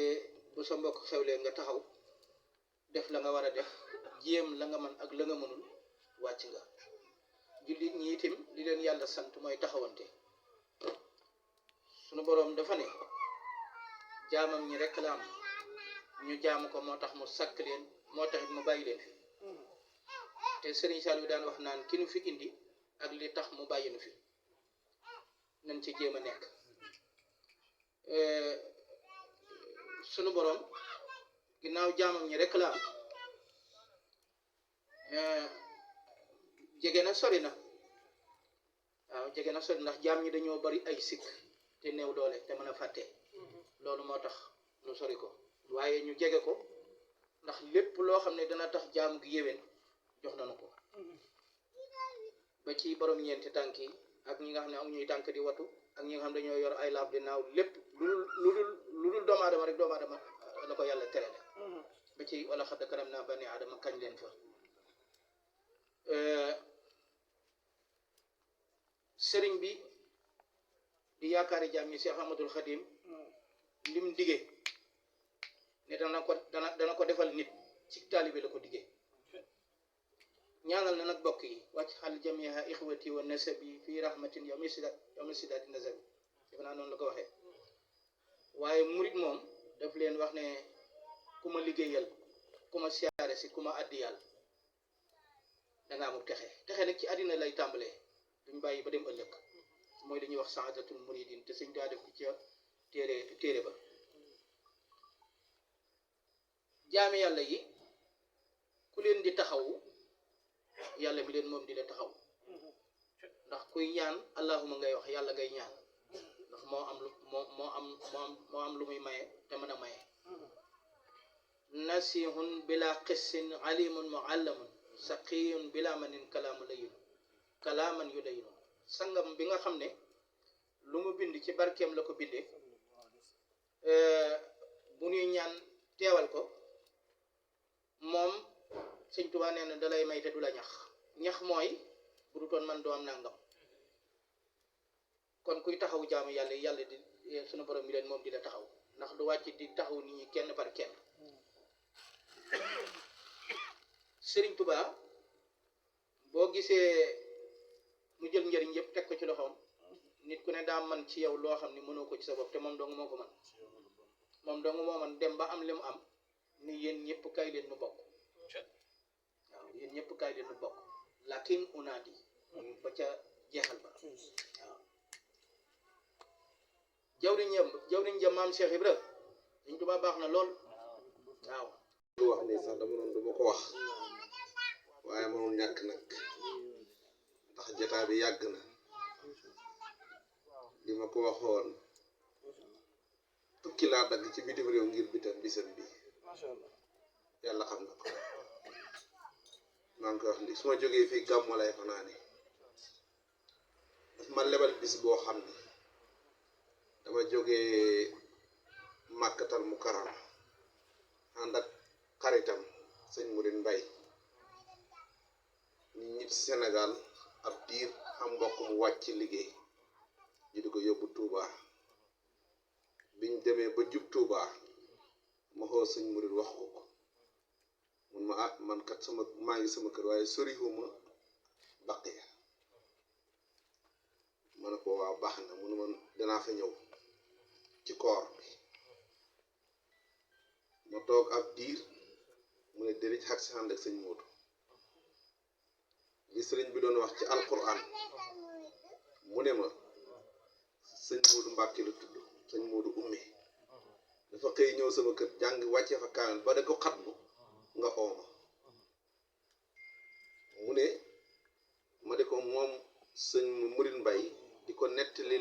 Speaker 10: bu sa mbokk xewlee nga taxaw def la nga war a def jéem la nga mën ak la nga mënul wàcc nga. jullit ñi itam li leen yàlla sant mooy taxawante. sunu boroom dafa ne jaamam ñi rekk la am ñu jaamu ko moo tax mu sàkk leen moo taxit mu bàyyi leen fi. te Sëriñ Saliou daan wax naan ki nu fi indi ak li tax mu bàyyi nu fi nañ ci jéem a nekk. sunu boroom ginnaaw jaamam ñi rekk la am jege na sori na. waaw jege na sori ndax jaam ñi dañoo bari ay sikk te néew doole te mën a fàtte. loolu moo tax nu sori ko waaye ñu jege ko ndax lépp loo xam ne dana tax jaam gi yéwén jox nañu ko. ba ci borom ñeenti tànk yi ak ñi nga xam ne amuñuy tànk di watu ak ñi nga xam ne dañoo yor ay laaf di naaw lépp lu dul doomu aadama rek doomu aadama la ko yàlla terale. ba ci wala xadd karam naa bani aadama kañ leen fa. sëriñ bi di yaakaari jaam ñi Cheikh Ahmadul Khadim lim dige ne dana ko defal nit ci taalibe la ko dige. ñaanal na nag bokk yi wàcc xal jamiha ixwati wa nasabi fi rahmatin yawmi sidaati nasabi defe naa noonu la ko waxee. waaye murit moom daf leen wax ne ku ma liggéeyal ku ma siyaare si ku ma addiyal danga amul texe nag ci àddina lay tàmbalee duñ bàyyi ba dem ëllëg. mooy li ñuy wax saadatul muridin te sëñ daa def ko ca téere ba. jaami yàlla yi ku leen di taxawu yàlla mi leen moom di la taxaw ndax kuy ñaan allahuma ngay wax yàlla ngay ñaan ndax moo am lu muy maye te mën a maye. nasihun bila qissin alimun muallamun saqiyun bila manin kalaaman yu layinu sangam bi nga xam ne lu mu bind ci barkeem la ko bindee. bu ñuy ñaan teewal ko moom sëñ Tuubaa nee na dalay may te du la ñax mooy bu du toon man doo am nangam. kon kuy taxaw jaamu yàlla di sunu borom mi leen moom di la taxaw ndax du wàcc di taxaw nit ñi kenn par kenn. sëriñ Tuubaa boo gisee mu jël njëriñ yëpp teg ko ci loxoom nit ku ne daa man ci yow loo xam ne mënoo ko ci sa bopp te moom dong moo ko man. moom dong moo man dem ba am li mu am ni yéen ñëpp kay leen nu bokk. waaw yéen ñëpp kay leen nu bokk lakin unaadi ba ca jeexal ba. waaw jawriñ ja maam Cheikh Ibra Sëñ Tuubaa baax na lool. waaw
Speaker 8: lu wax ni sax dama noonu du ma ko wax waaye mënul ñàkk nag ndax jotaay bi yàgg na li ma ko waxoon tukki laa dagg ci bitim réew ngir bisam bi yàlla xam na ko maa ngi koy wax li su ma jógee fii gàmmu lay fanaane daf ma lebal bis boo xam ni dama jógee Màkkatal Mukarrama ànd ak xaritam sëñ Mouride Mbaye ñu ñib si Sénégal ab diir am mbokk mu wàcc liggéey ñu di ko yóbbu Touba biñ demee ba jub Touba ma xoo sëñ Mouride wax ko
Speaker 11: mun ma ah man kat maa ngi sama kër waaye soriwuma Baqiya ma ne ko waaw baax na mu ne man danaa fa ñëw ci koor bi ma toog ab diir mu ne dërëj xag si ànd ak sëñ Moodu li sëriñ bi doon wax ci alquran mu ne ma sëñ Moodu Mbàkke la tudd sëñ Moodu ummi dafa xëy ñëw sama kër jàng wàccee fa kaamel ba da ko xatbu nga ooma mu ne ma di ko moom sëñ Murid Mbay di ko nettali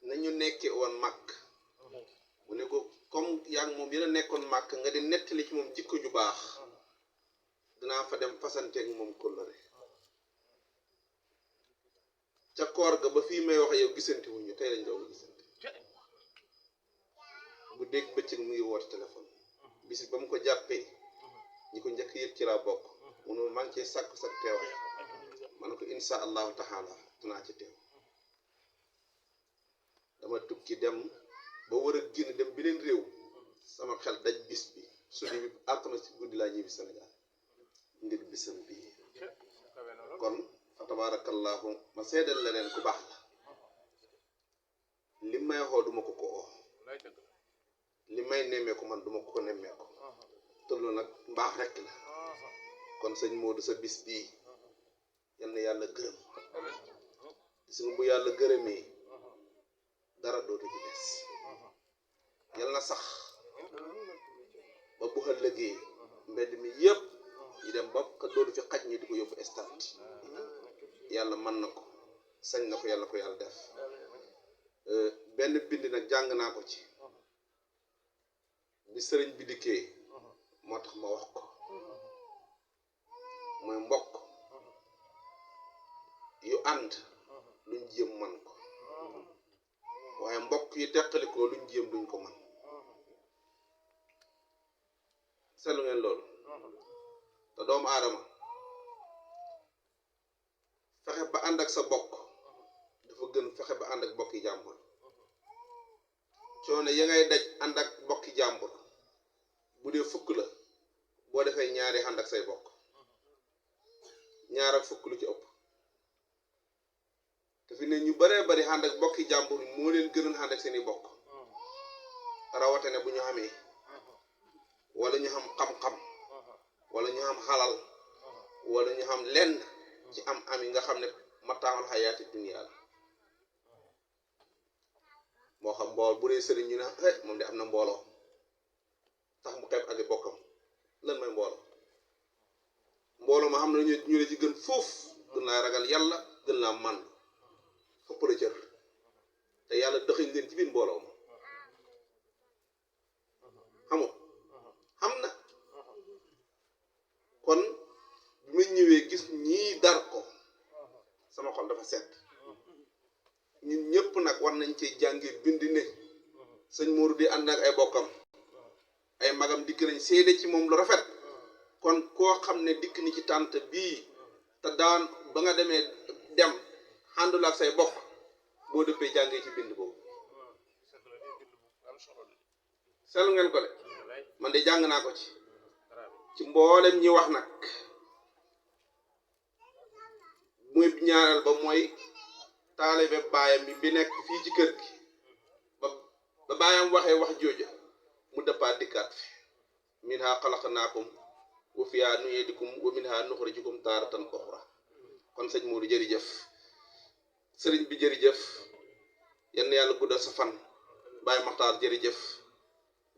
Speaker 11: nañu nekkee woon màkk mu ne ko comme yaa ngi moom yéen a nekkoon màkk nga di nettali ci moom jikko ju baax dinaa fa dem fasanteeg moom kóllëre ca koor ga ba fii may wax yow gisante wuñu tey lañ doog a gisante bu dégg bëccëg mu ngi woote téléphone bis ba mu ko jàppee ñi ko njëkk yëpp ci laa bokk mu ne maa ngi cee sàkku sak teewaay ma ne ko insha allahu taala dinaa ci teew dama tukki dem ba war a génn dem beneen réew sama xel daj bis bi sudi bi alxames ci guddi laa ñibbi Sénégal ngir bisam bii kon fa tabarakallahu ma seedal la leen ku baax la li may xoo duma ko oo li may nemmeeku man duma ko nemmeeku te loolu nag mbaax rekk la kon sëñ Modou sa bis bii yal na yàlla gërëm gis nga bu yàlla gërëmee dara dootu ci des yal na sax ba bu ëllëgee mbedd mi yépp yi dem ba ka dootu fi xaj ñi di ko yóbbu stade yàlla mën na ko sañ na ko yàlla ko yàlla def benn bind nag jàng naa ko ci bi sëriñ bi dikkee moo tax ma wax ko mooy mbokk yu ànd luñ jéem man ko waaye mbokk yi teqalikoo luñ jéem duñ ko man seetlu ngeen loolu te doomu aadama fexe ba ànd ak sa bokk dafa gën fexe ba ànd ak bokki jàmbur coono ya ngay daj ànd ak bokki jàmbur bu dee fukk la boo defee ñaari ànd ak say bokk ñaar ak fukk lu ci ëpp te fi ne ñu baree bari ànd ak bokki jàmbur moo leen gënoon ànd ak seeni bokk rawatane bu ñu xamee wala ñu xam xam-xam wala ñu xam xalal wala ñu xam lenn ci am yi nga xam ne mataaxul xayaati dunya la moo xam mbool bu dee sëriñ ñu ne moom de am na mbooloo tax mu xeeb ak bokkam lan mooy mbooloo ma xam ne ñu la ci gën foofu gën laa ragal yàlla gën laa man fëpp la cër te yàlla dëxëñ leen ci biir mbooloo ma xamoo xam na kon bi ma ñëwee gis ñii dar ko sama xol dafa sedd ñun ñëpp nag war nañ ci jàngi bind ne sëñ Modou di ànd ak ay bokkam ay magam dikk nañ seede ci moom lu rafet kon koo xam ne dikk ni ci tànt bii te daan ba nga demee dem àndul ak say bokk boo dëppee jàngee ci bind boobu seetlu ngeen ko de man de jàng naa ko ci mboolem ñi wax nag muy ñaareel ba mooy taalibe baayam bi nekk fii ci kër gi ba baayam waxee wax jooja mu dëppaat dikkaat fi minhaa xalaqnaakum wa fiihaa nu'iidukum wa minhaa nuxrijukum taaratan uxraa kon sëñ Modou jërëjëf sëriñ bi jërëjëf yenn yàlla guddal sa fan Baay Maxtaar jërëjëf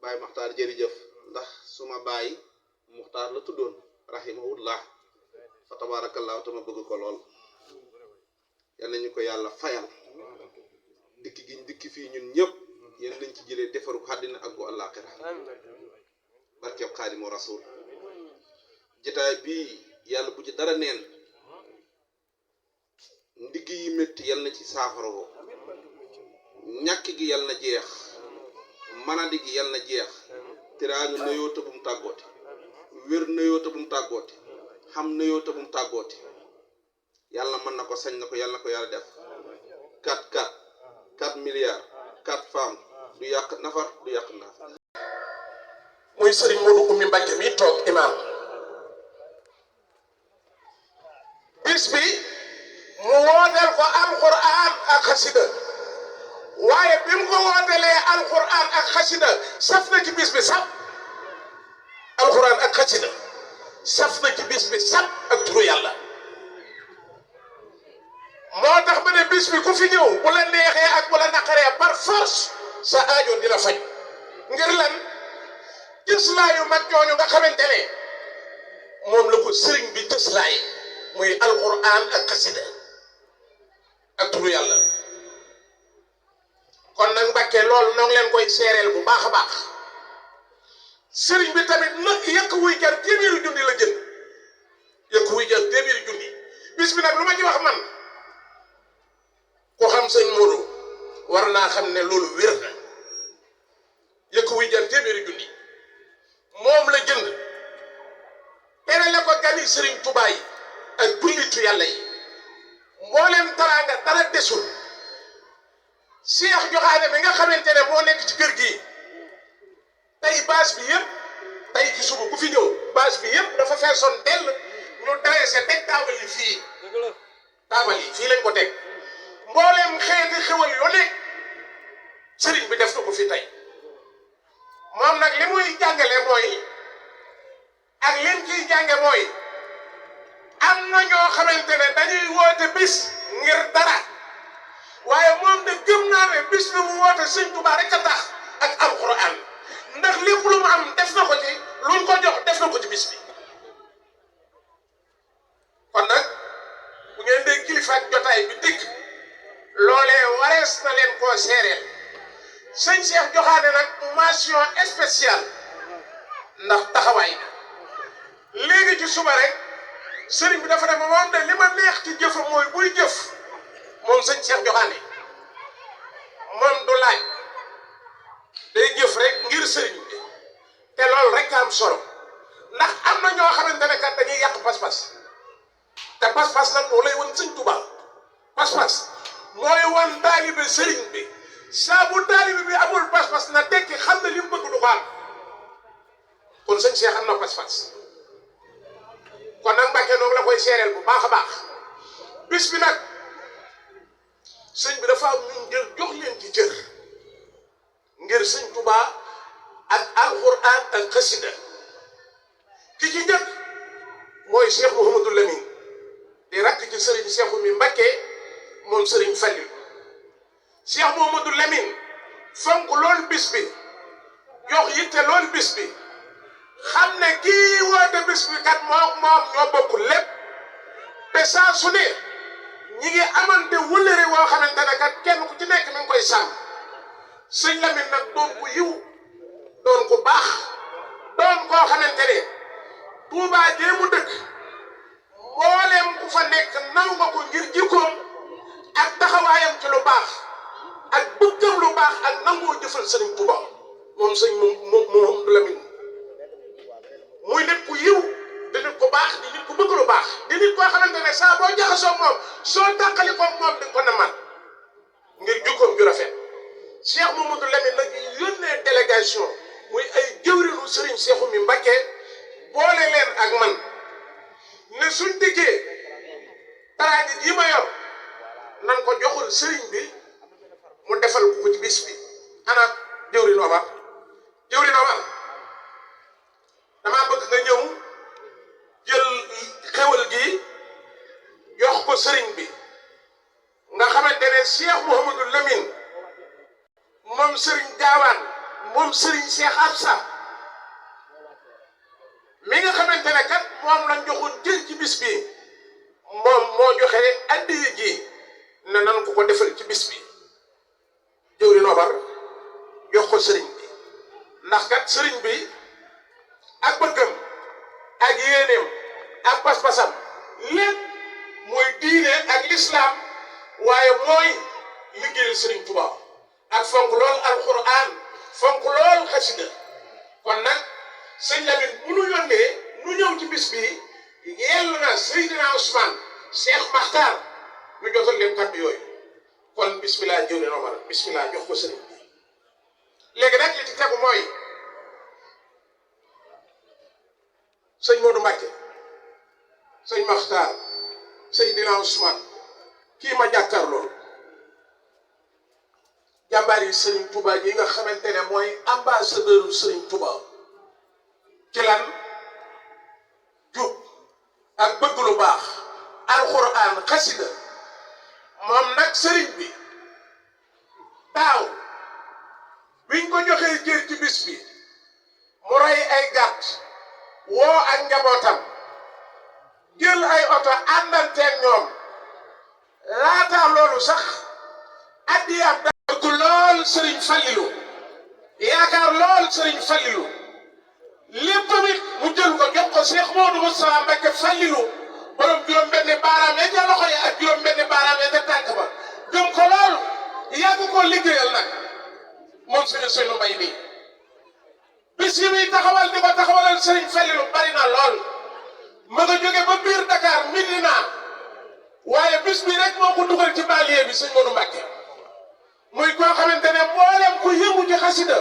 Speaker 11: Baay Maxtaar jërëjëf ndax suma baay Muxtaar la tuddoon rahimahullah fa tabaarakallaahu tama bëgg ko lool yal nañu ko yàlla fayal dikki giñ dikki fii ñun ñëpp yéen nañ ci jëlee defaru àddina ak gu àllaaxira barkeb Xaadimu Rasuul jotaay bii yàlla bu ci dara neen ndigg yi métti yal na ci saafara woo ñàkk gi yal na jeex manadi gi yal na jeex tiraanga nuyoo te bum tàggooti wér nuyoo te bum tàggooti xam nuyoo te bum tàggooti yàlla mën na ko sañ na ko yàlla na ko yàlla def 4 milliards 4 femmes du yàq nafar du yàq naaf
Speaker 3: muy sëriñ Modou Oumy Mbacké mi toog imaam bis bi mu wooteel ko alquran ak xasida waaye bi mu ko wootelee alquran ak xasida saf na ci bis bi saf alquran ak xasida saf na ci bis bi saf ak turu yàlla moo tax ba ne bis bi ku fi ñëw bu la neexee ak bu la naqaree par force sa aajo dina faj ngir lan tëslaayu mag ñooñu nga xamante ne moom la ko sëriñ bi tëslaay muy alquran ak xasida ak turu yàlla kon nag Mbàkke loolu noo ngi leen koy seereel bu baax a baax sëriñ bi tamit nag yëkk wuy jar téeméeri junni la jënd yëkk wuy jar téeméeri junni bis bi nag lu ma ci wax man ko xam sëñ Modou war naa xam ne loolu wér na yëkk wuy jar téeméeri junni moom la jënd terale ko gani sëriñ Tuubaa yi ak jullitu yàlla yi mbooleem taraanga dara desul Cheikh Joxaane mi nga xamante ne moo nekk ci kër gi tey bâche bi yëpp tey ci suba ku fi ñëw bâche bi yëpp dafa feesoon dell ñu dressé teg taabal yi fii taabal yi fii lañ ko teg mbooleem xeeti xewal yoo nekk sëriñ bi def na ko fi tey moom nag li muy jàngale mooy ak liñ ciy jànge mooy am na ñoo xamante ne dañuy woote bis ngir dara waaye moom de gëm naa ne bis bi mu woote sëñ Tuubaa rek a tax ak alxuraan ndax lépp lu mu am def na ko ci luñ ko jox def na ko ci bis bi kon nag bu ngeen dee kilifa ak jotaay bi dikk loolee warees na leen koo seereel sëñ Cheikh Joxaane nag mention spéciale ndax taxawaay na léegi ci suba rek sëriñ bi dafa ne ma moom de li ma neex ci jëfam mooy buy jëf moom sëñ Cheikh Joxaane moom du laaj day jëf rek ngir sëriñ bi te loolu rek am solo ndax am na ñoo xamante ne kat dañuy yàq pas-pas te pas-pas nag moo lay wan sëñ Tuubaa pas-pas mooy wan taalibe sëriñ bi saa bu taalibe bi amul pas-pas na tekki xam ne li mu bëgg du ko am kon sëñ Cheikh am na pas-pas kon nag Mbàkke noonu la koy seereel bu baax a baax bis bi nag sëñ bi dafa am ñu jël jox leen ci cër ngir sëñ Tuubaa ak alxuraan ak xasida ki ci njëkk mooy Cheikh Mouhamadou Lamine di rakk ci sëriñ Cheikhu mi Mbàkke moom sëriñ Falil Cheikh Mouhamadou Lamine fonk loolu bis bi jox yitte loolu bis bi xam ne kii woote bis bi kat moom ñoo bokk lépp te saa su ne ñi ngi amante wëllëre woo xamante ne kat kenn ku ci nekk mi ngi koy sàmm sëñ Lamine nag doon ku yiw doon ku baax doon koo xamante ne Tuubaa jee mu dëkk mbooleem ku fa nekk naw nga ko ngir jikkoom ak taxawaayam ci lu baax ak bëggam lu baax ak nangoo jëfal sëriñ Tuubaa moom sëñ moom du Lamine muy nit ku yiw di nit ku baax di nit ku bëgg lu baax di nit koo xamante ne saa boo jaxasoo moom soo tàqali ko moom di ko namat ngir jukkoom ju rafet Cheikh Mamadou Lamine nag yónnee délégation muy ay jëwriñu sëriñ Cheikhu mi Mbàkke boole leen ak man ne suñ dikkee taraangi ji ma yor nan ko joxul sëriñ bi mu defal ko ci bis bi ana jëwriñ Omar damaa bëgg nga ñëw jël xewal gi jox ko sëriñ bi nga xamante ne Cheikh Mouhamadou Lamine moom sëriñ Gaawaan moom sëriñ Cheikh Absa mi nga xamante ne kat moom lañ joxoon jël ci bis bi moom moo joxe addiya ji ne nan ko defal ci bis bi jëwri noobar jox ko sëriñ bi ndax kat sëriñ bi ak bëggam ak yéeneem ak pas-pasam lépp mooy diine ak lislaam waaye mooy liggéeyal sëriñ Tuubaa ak fonk lool alquran fonk lool xasida kon nag sëñ Lamine bu nu yónnee nu ñëw ci bis bi yell na Seydina Ousmane Cheikh Makhtar ñu jotal leen kàddu yooyu kon bismillah jëw ne nomar bismillah jox ko sëriñ bi léegi nag li ci tegu mooy sëñ Modou Mbacke sëñ Makhtar Seydina Ousmane kii ma jàkkaar loolu jàmbaar yi Serigne Touba yi nga xamante ne mooy ambassadeur Serigne Touba ci lan jub ak bëgg lu baax alxuraan xasida moom nag Serigne bi taaw biñ ko joxee cër ci bis bi mu rey ay gàtt woo ak njabootam jël ay oto àndanteeg ñoom laata loolu sax addiyaam bëgg lool Serigne Fallilou yaakaar lool Serigne Fallilou lépp tamit mu jël ko jox ko Cheikh Modou Moustapha Mbacké Fallilou borom juróom-benni baaraam ya ca loxo ya ak juróom-benni baaraam ya ca tànk ba gëm ko lool yàgg ko liggéeyal nag moom suñu mbay nii bis yi muy taxawal di ko taxawalal Serigne Fallilou bari na lool ma nga jóge ba biir Dakar Medina waaye bis bi rek moo ko dugal ci banlieue bi sëñ Modou Mbacké muy koo xamante ne mboolem ku yëngu ci xasida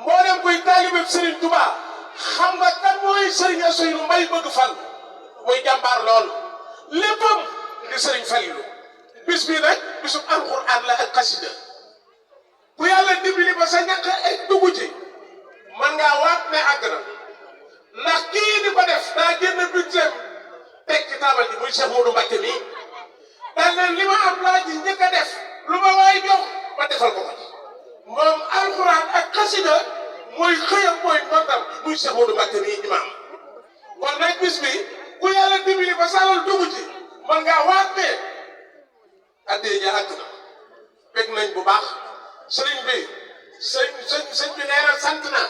Speaker 3: mboolem kuy taalibe Serigne Touba xam nga kan mooy Serigne Asseynou Mbaye bëgg fal muy jàmbaar lool léppam di Serigne Fallilou bis bi nag bisub alxuraan la ak xasida ku yàlla dimbali ba sa ñàkk ay dugg ci man ngaa waat ne àgg na ndax kii di ko def daa génn budget teg ci taabal ji muy Cheikh Modou Mbacké nii daal leen li ma am laa ji njëkk a def lu ma waay jox ma defal ko ko moom alxuraan ak xasida mooy xëyam mooy ngontam muy Cheikh Modou Mbacké nii imaam kon nag bis bi ku yàlla dimbali ba salal dugg ci man ngaa waat ne addee ja àgg na bég nañ bu baax sëriñ bi sëñ bi nee na sant na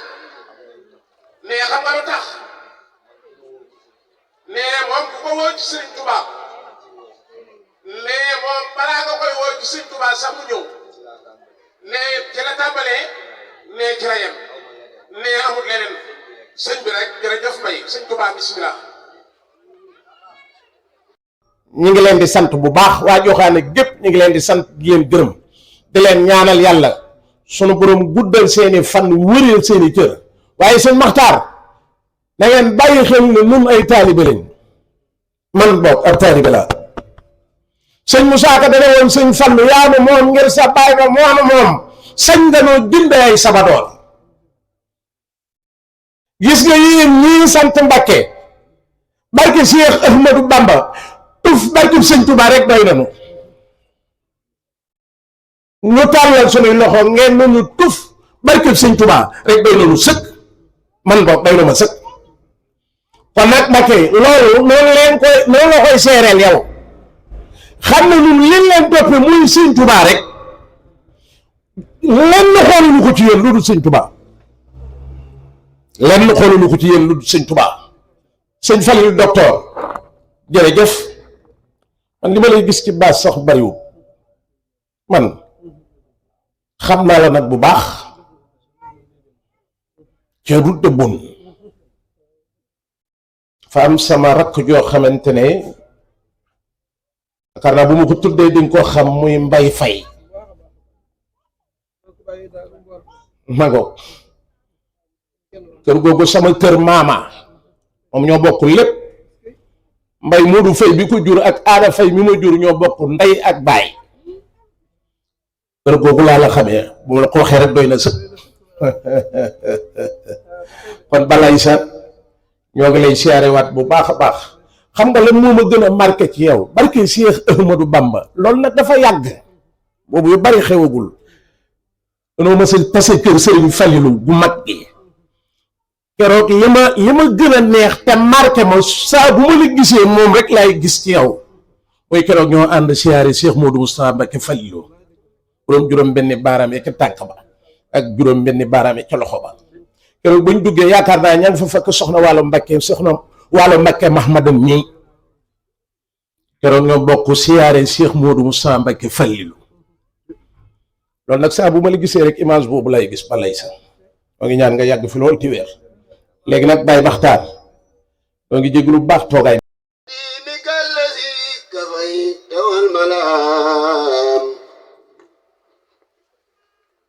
Speaker 3: nee xam nga lu tax nee moom ku ko woo ci Serigne Touba nee moom balaa nga koy woo ci Serigne Touba sax mu ñëw nee ci la tàmbalee nee ci la yem nee amul leneen sëñ bi rek jërëjëf Mbaye sëñ Touba bismillah.
Speaker 12: ñi ngi leen di sant bu baax waa Joxaane gépp ñi ngi leen di sant di leen gërëm di leen ñaanal yàlla sunu borom guddal seeni fan wëral seeni cër waaye sëñ Maxtaar na ngeen bàyyi xel ne nun ay taalibe lañ man boog ab taalibe la sëñ Moussa Ka dana woon sëñ Fallu yaa nu moom ngir sa baay ba moonu moom sañ nga noo jënde ay sabadoor gis nga yéen ñii sant Mbacké barke Cheikh Ahmadou Bamba tuf barke sëñ Touba rek doy nanu ñu tàllal sunuy loxo ngeen nañu tuf barke sëñ Touba rek doy nanu sëkk man boog doy na ma sëkk kon nag Mbacké loolu noonu la koy seereel yow xam ne ñun liñ leen toppe muy sëñ Touba rek lenn xooluñu ko ci yéen lu dul sëñ Touba lenn xooluñu ko ci yéen lu dul sëñ Touba sëñ Fallou docteur jërëjëf man li ma lay gis ci baas sax bariwul man xam naa la nag bu baax ceedu dëbboon fa am sama rakk joo xamante ne yaakaar naa bu ma ko tuddee di nga ko xam muy Mbay Fay mago kër googu sama kër maama moom ñoo bokk lépp Mbay Moodu Fay bi ko jur ak Aada Fay mi ma jur ñoo bokk ndey ak baay kër googu laa la xamee bu ma la ko waxee rek doy na sëkk kon balay sa ñoo ngi lay siyaarewaat bu baax a baax xam nga lan moo ma gën a marqué ci yow barke Cheikh Ahmadou Bamba loolu nag dafa yàgg boobu yu bari xewagul danoo ma sa tase kër Sëriñ Fallilou bu mag gi keroog li ma gën a neex te marqué ma saa bu ma la gisee moom rek laay gis ci yow mooy keroog ñoo ànd siyaare Cheikh Modou Moustapha Mbacké Fallilou juróom benni baaraam ya ca tànk ba ak juróom benni baaraam ya ca loxo ba keroog bu ñu duggee yaakaar naa ña nga fa fekk soxna Waalo Mbacké soxna Waalo Mbacké Mahmadam ñii keroog ñoo bokk siyaare Cheikh Modou Moustapha Mbacké Fallilou loolu nag saa bu ma la gisee rek image boobu lay gis ba lay sax moo ngi ñaan nga yàgg fi loolu ci weer léegi nag Baye Maxtaar moo ngi jéglu bu baax toogaay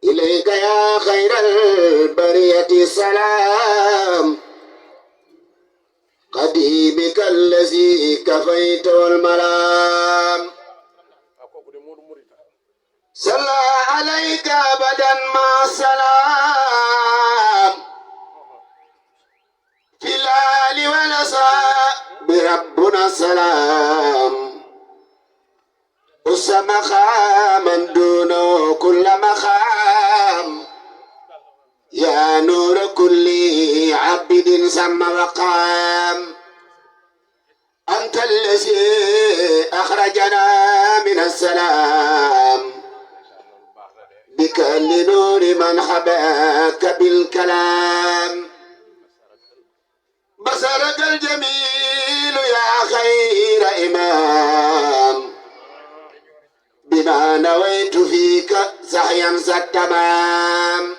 Speaker 13: إليك يا خير البرية سلام قديمك الذي كفيت والملام صلى عليك أبدا مع سلام في الآل والأصحاب ربنا سلام أس مخاما دونه كل مخام يا نور كل عبد سمى وقام أنت الذي أخرجنا من السلام بك لنور من حباك بالكلام بصرك الجميل يا خير إمام بما نويت فيك سعيا التمام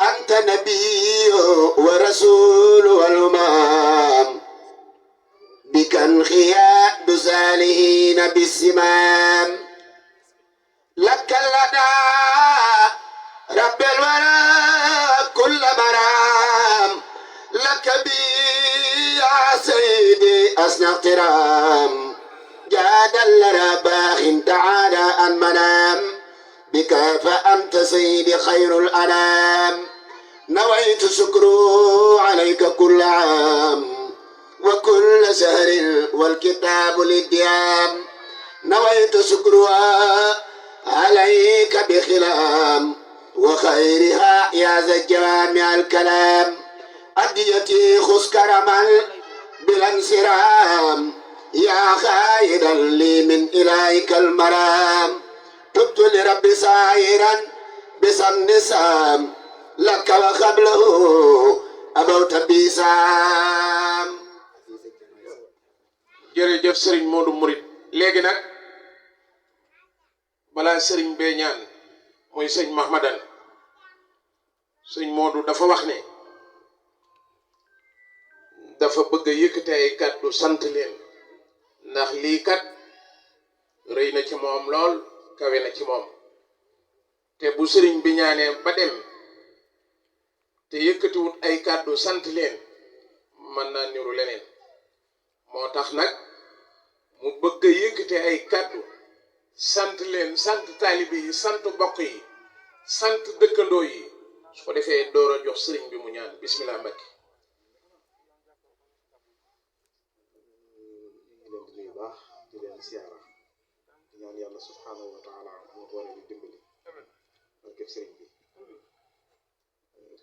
Speaker 13: أنت نبي ورسول والأمام بك انخياء صالحين بالسمام لك لنا رب الورى كل مرام لك بي يا سيدي أسنى اقترام جاد لنا باخ تعالى أن منام بك فأنت سيدي خير الأنام نويت شكرا عليك كل عام وكل شهر والكتاب للديام نويت شكرا عليك بخلام وخيرها يا ذا الجوامع الكلام أديتي خذ كرما بلا انسرام يا خيرا لي من إليك المرام تبت لرب سائرا بسم نسام لك وقبله أبوت بيسام
Speaker 3: jërëjëf sëriñ Modou Murid léegi nag balaa sëriñ bee ñaan muy sëñ Mahmadan sëñ Modou dafa wax ne dafa bëgg a yëkkate ay kàddu sant leen ndax lii kat rëy na ci moom lool kawe na ci moom te bu sëriñ bi ñaanee ba dem te yëkkatiwut ay kàddu sant leen mën naa niru leneen moo tax nag mu bëgg a yëkkate ay kàddu sant leen sant taalibe yi sant bokk yi sant dëkkandoo yi su ko defee door a jox sëriñ bi mu ñaan bismillah Mbacke.
Speaker 14: baax di leen siyaara di ñaan yàlla subhanahu wa taala moo boole ñu dimbali barkeb sëriñ bi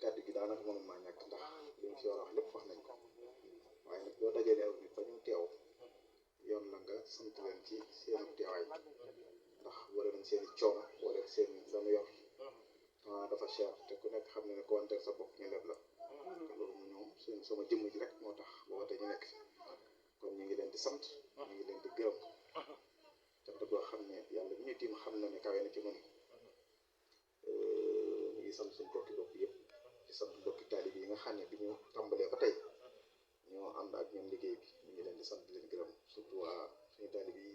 Speaker 14: kàddu gi daanaka mënul maa ñàkk ndax li ñu fi war a wax lépp wax nañ ko waaye nag boo dajalee aw nit ba ñu teew yoon la nga sant leen ci seen teewaay ndax wala nañ seen i coono wala seen lanu yor dafa cher te ku nekk xam ne ne ko wanteel sa bopp ñu leb la loolu mu ñoom suñ sama jëmm ji rek moo tax boo te ñu nekk kon ñu ngi leen di sant ñu ngi leen di gërëm cant boo xam ne yàlla bi ñu tiim xam na ne kawe na ci noonu ñu ngi sant suñ bokki bopp yëpp di sant bokki taalib yi nga xam ne bi ñu tàmbalee ba tey ñoo ànd ak ñoom liggéey bi ñu ngi leen di sant leen gërëm surtout waa suñu taalib yi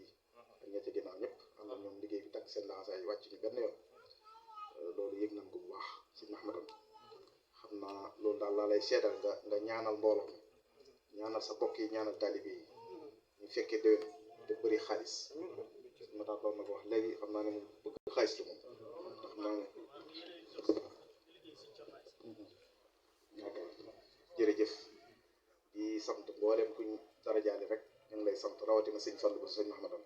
Speaker 14: ak ña ca ginnaaw ñëpp ànd ak ñoom liggéey bi takk seen laxasaay yi wàcc ñu benn yoon loolu yëg nañ ko bu baax si Mahmadan xam naa loolu daal laa lay seedal nga ñaanal mbooloo mi ñaanal sa bokk yi ñaanal taalibe yi ñu fekkee déwén te bëri xaalis ma tax doon na ko wax léegi xam naa ne moom bëgg xaalis la moom ndax naa ne jërëjëf di sant mboolem kuñ dara jaale rek ñu ngi lay sant rawatina sëñ Fallu ba sëñ Mahmadan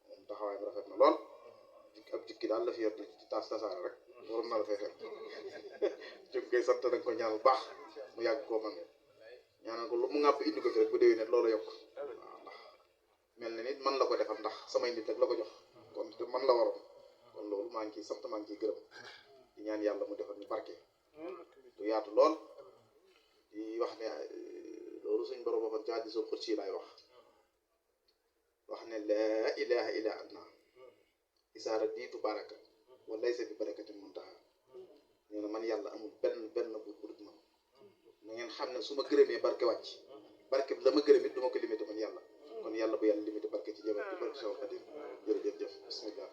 Speaker 14: moom taxawaayam rafet na lool ab jikki daal la fi yor ci taas tasaare rek waroon na la fay fekk jóg koy sant nag ko ñaan bu baax mu yàgg koo man ñaanal ko lu mu ngàpp indi ko fi rek bu déwénee loolu yokk waaw ndax mel na nit man la ko defal ndax samay nit rek la ko jox kon te man la waroon kon loolu maa ngi ciy sant maa ngi ciy gërëm di ñaan yàlla mu defal ñu barke du yaatu lool di wax ne loolu suñ borom waxoon ci hadiisul xudsi laay wax ne laa ilaha illa anta isaara diitu baraka wa laysa bi barakatin muntaha nee na man yàlla amul benn bu dul man na ngeen xam ne su ma gërëmee barke wàcc barke bi la ma gërëm it du ma ko limité man yàlla kon yàlla bu yàlla limité barke ci jabar ci barke Seex Xaadim jërëjëf jëf bismillah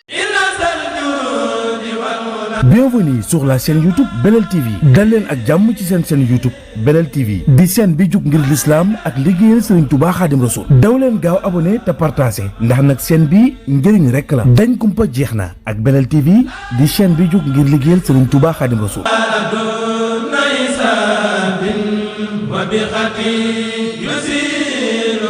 Speaker 15: إلى الجود والهدى
Speaker 1: Bienvenue sur la chaîne YouTube Belel TV dal leen ak jàmm ci seen chaîne YouTube Belel TV di chaîne bi jug ngir l'islam ak liggéeyal Serigne Touba Khadim Rasoul daw leen gaaw abonné te partagé ndax nag chaîne bi njëriñ rekk la dañ kumpa jeex na ak Belel TV di chaîne bi jug ngir liggéeyal Serigne Touba Khadim Rasoul
Speaker 15: وبخطي يسير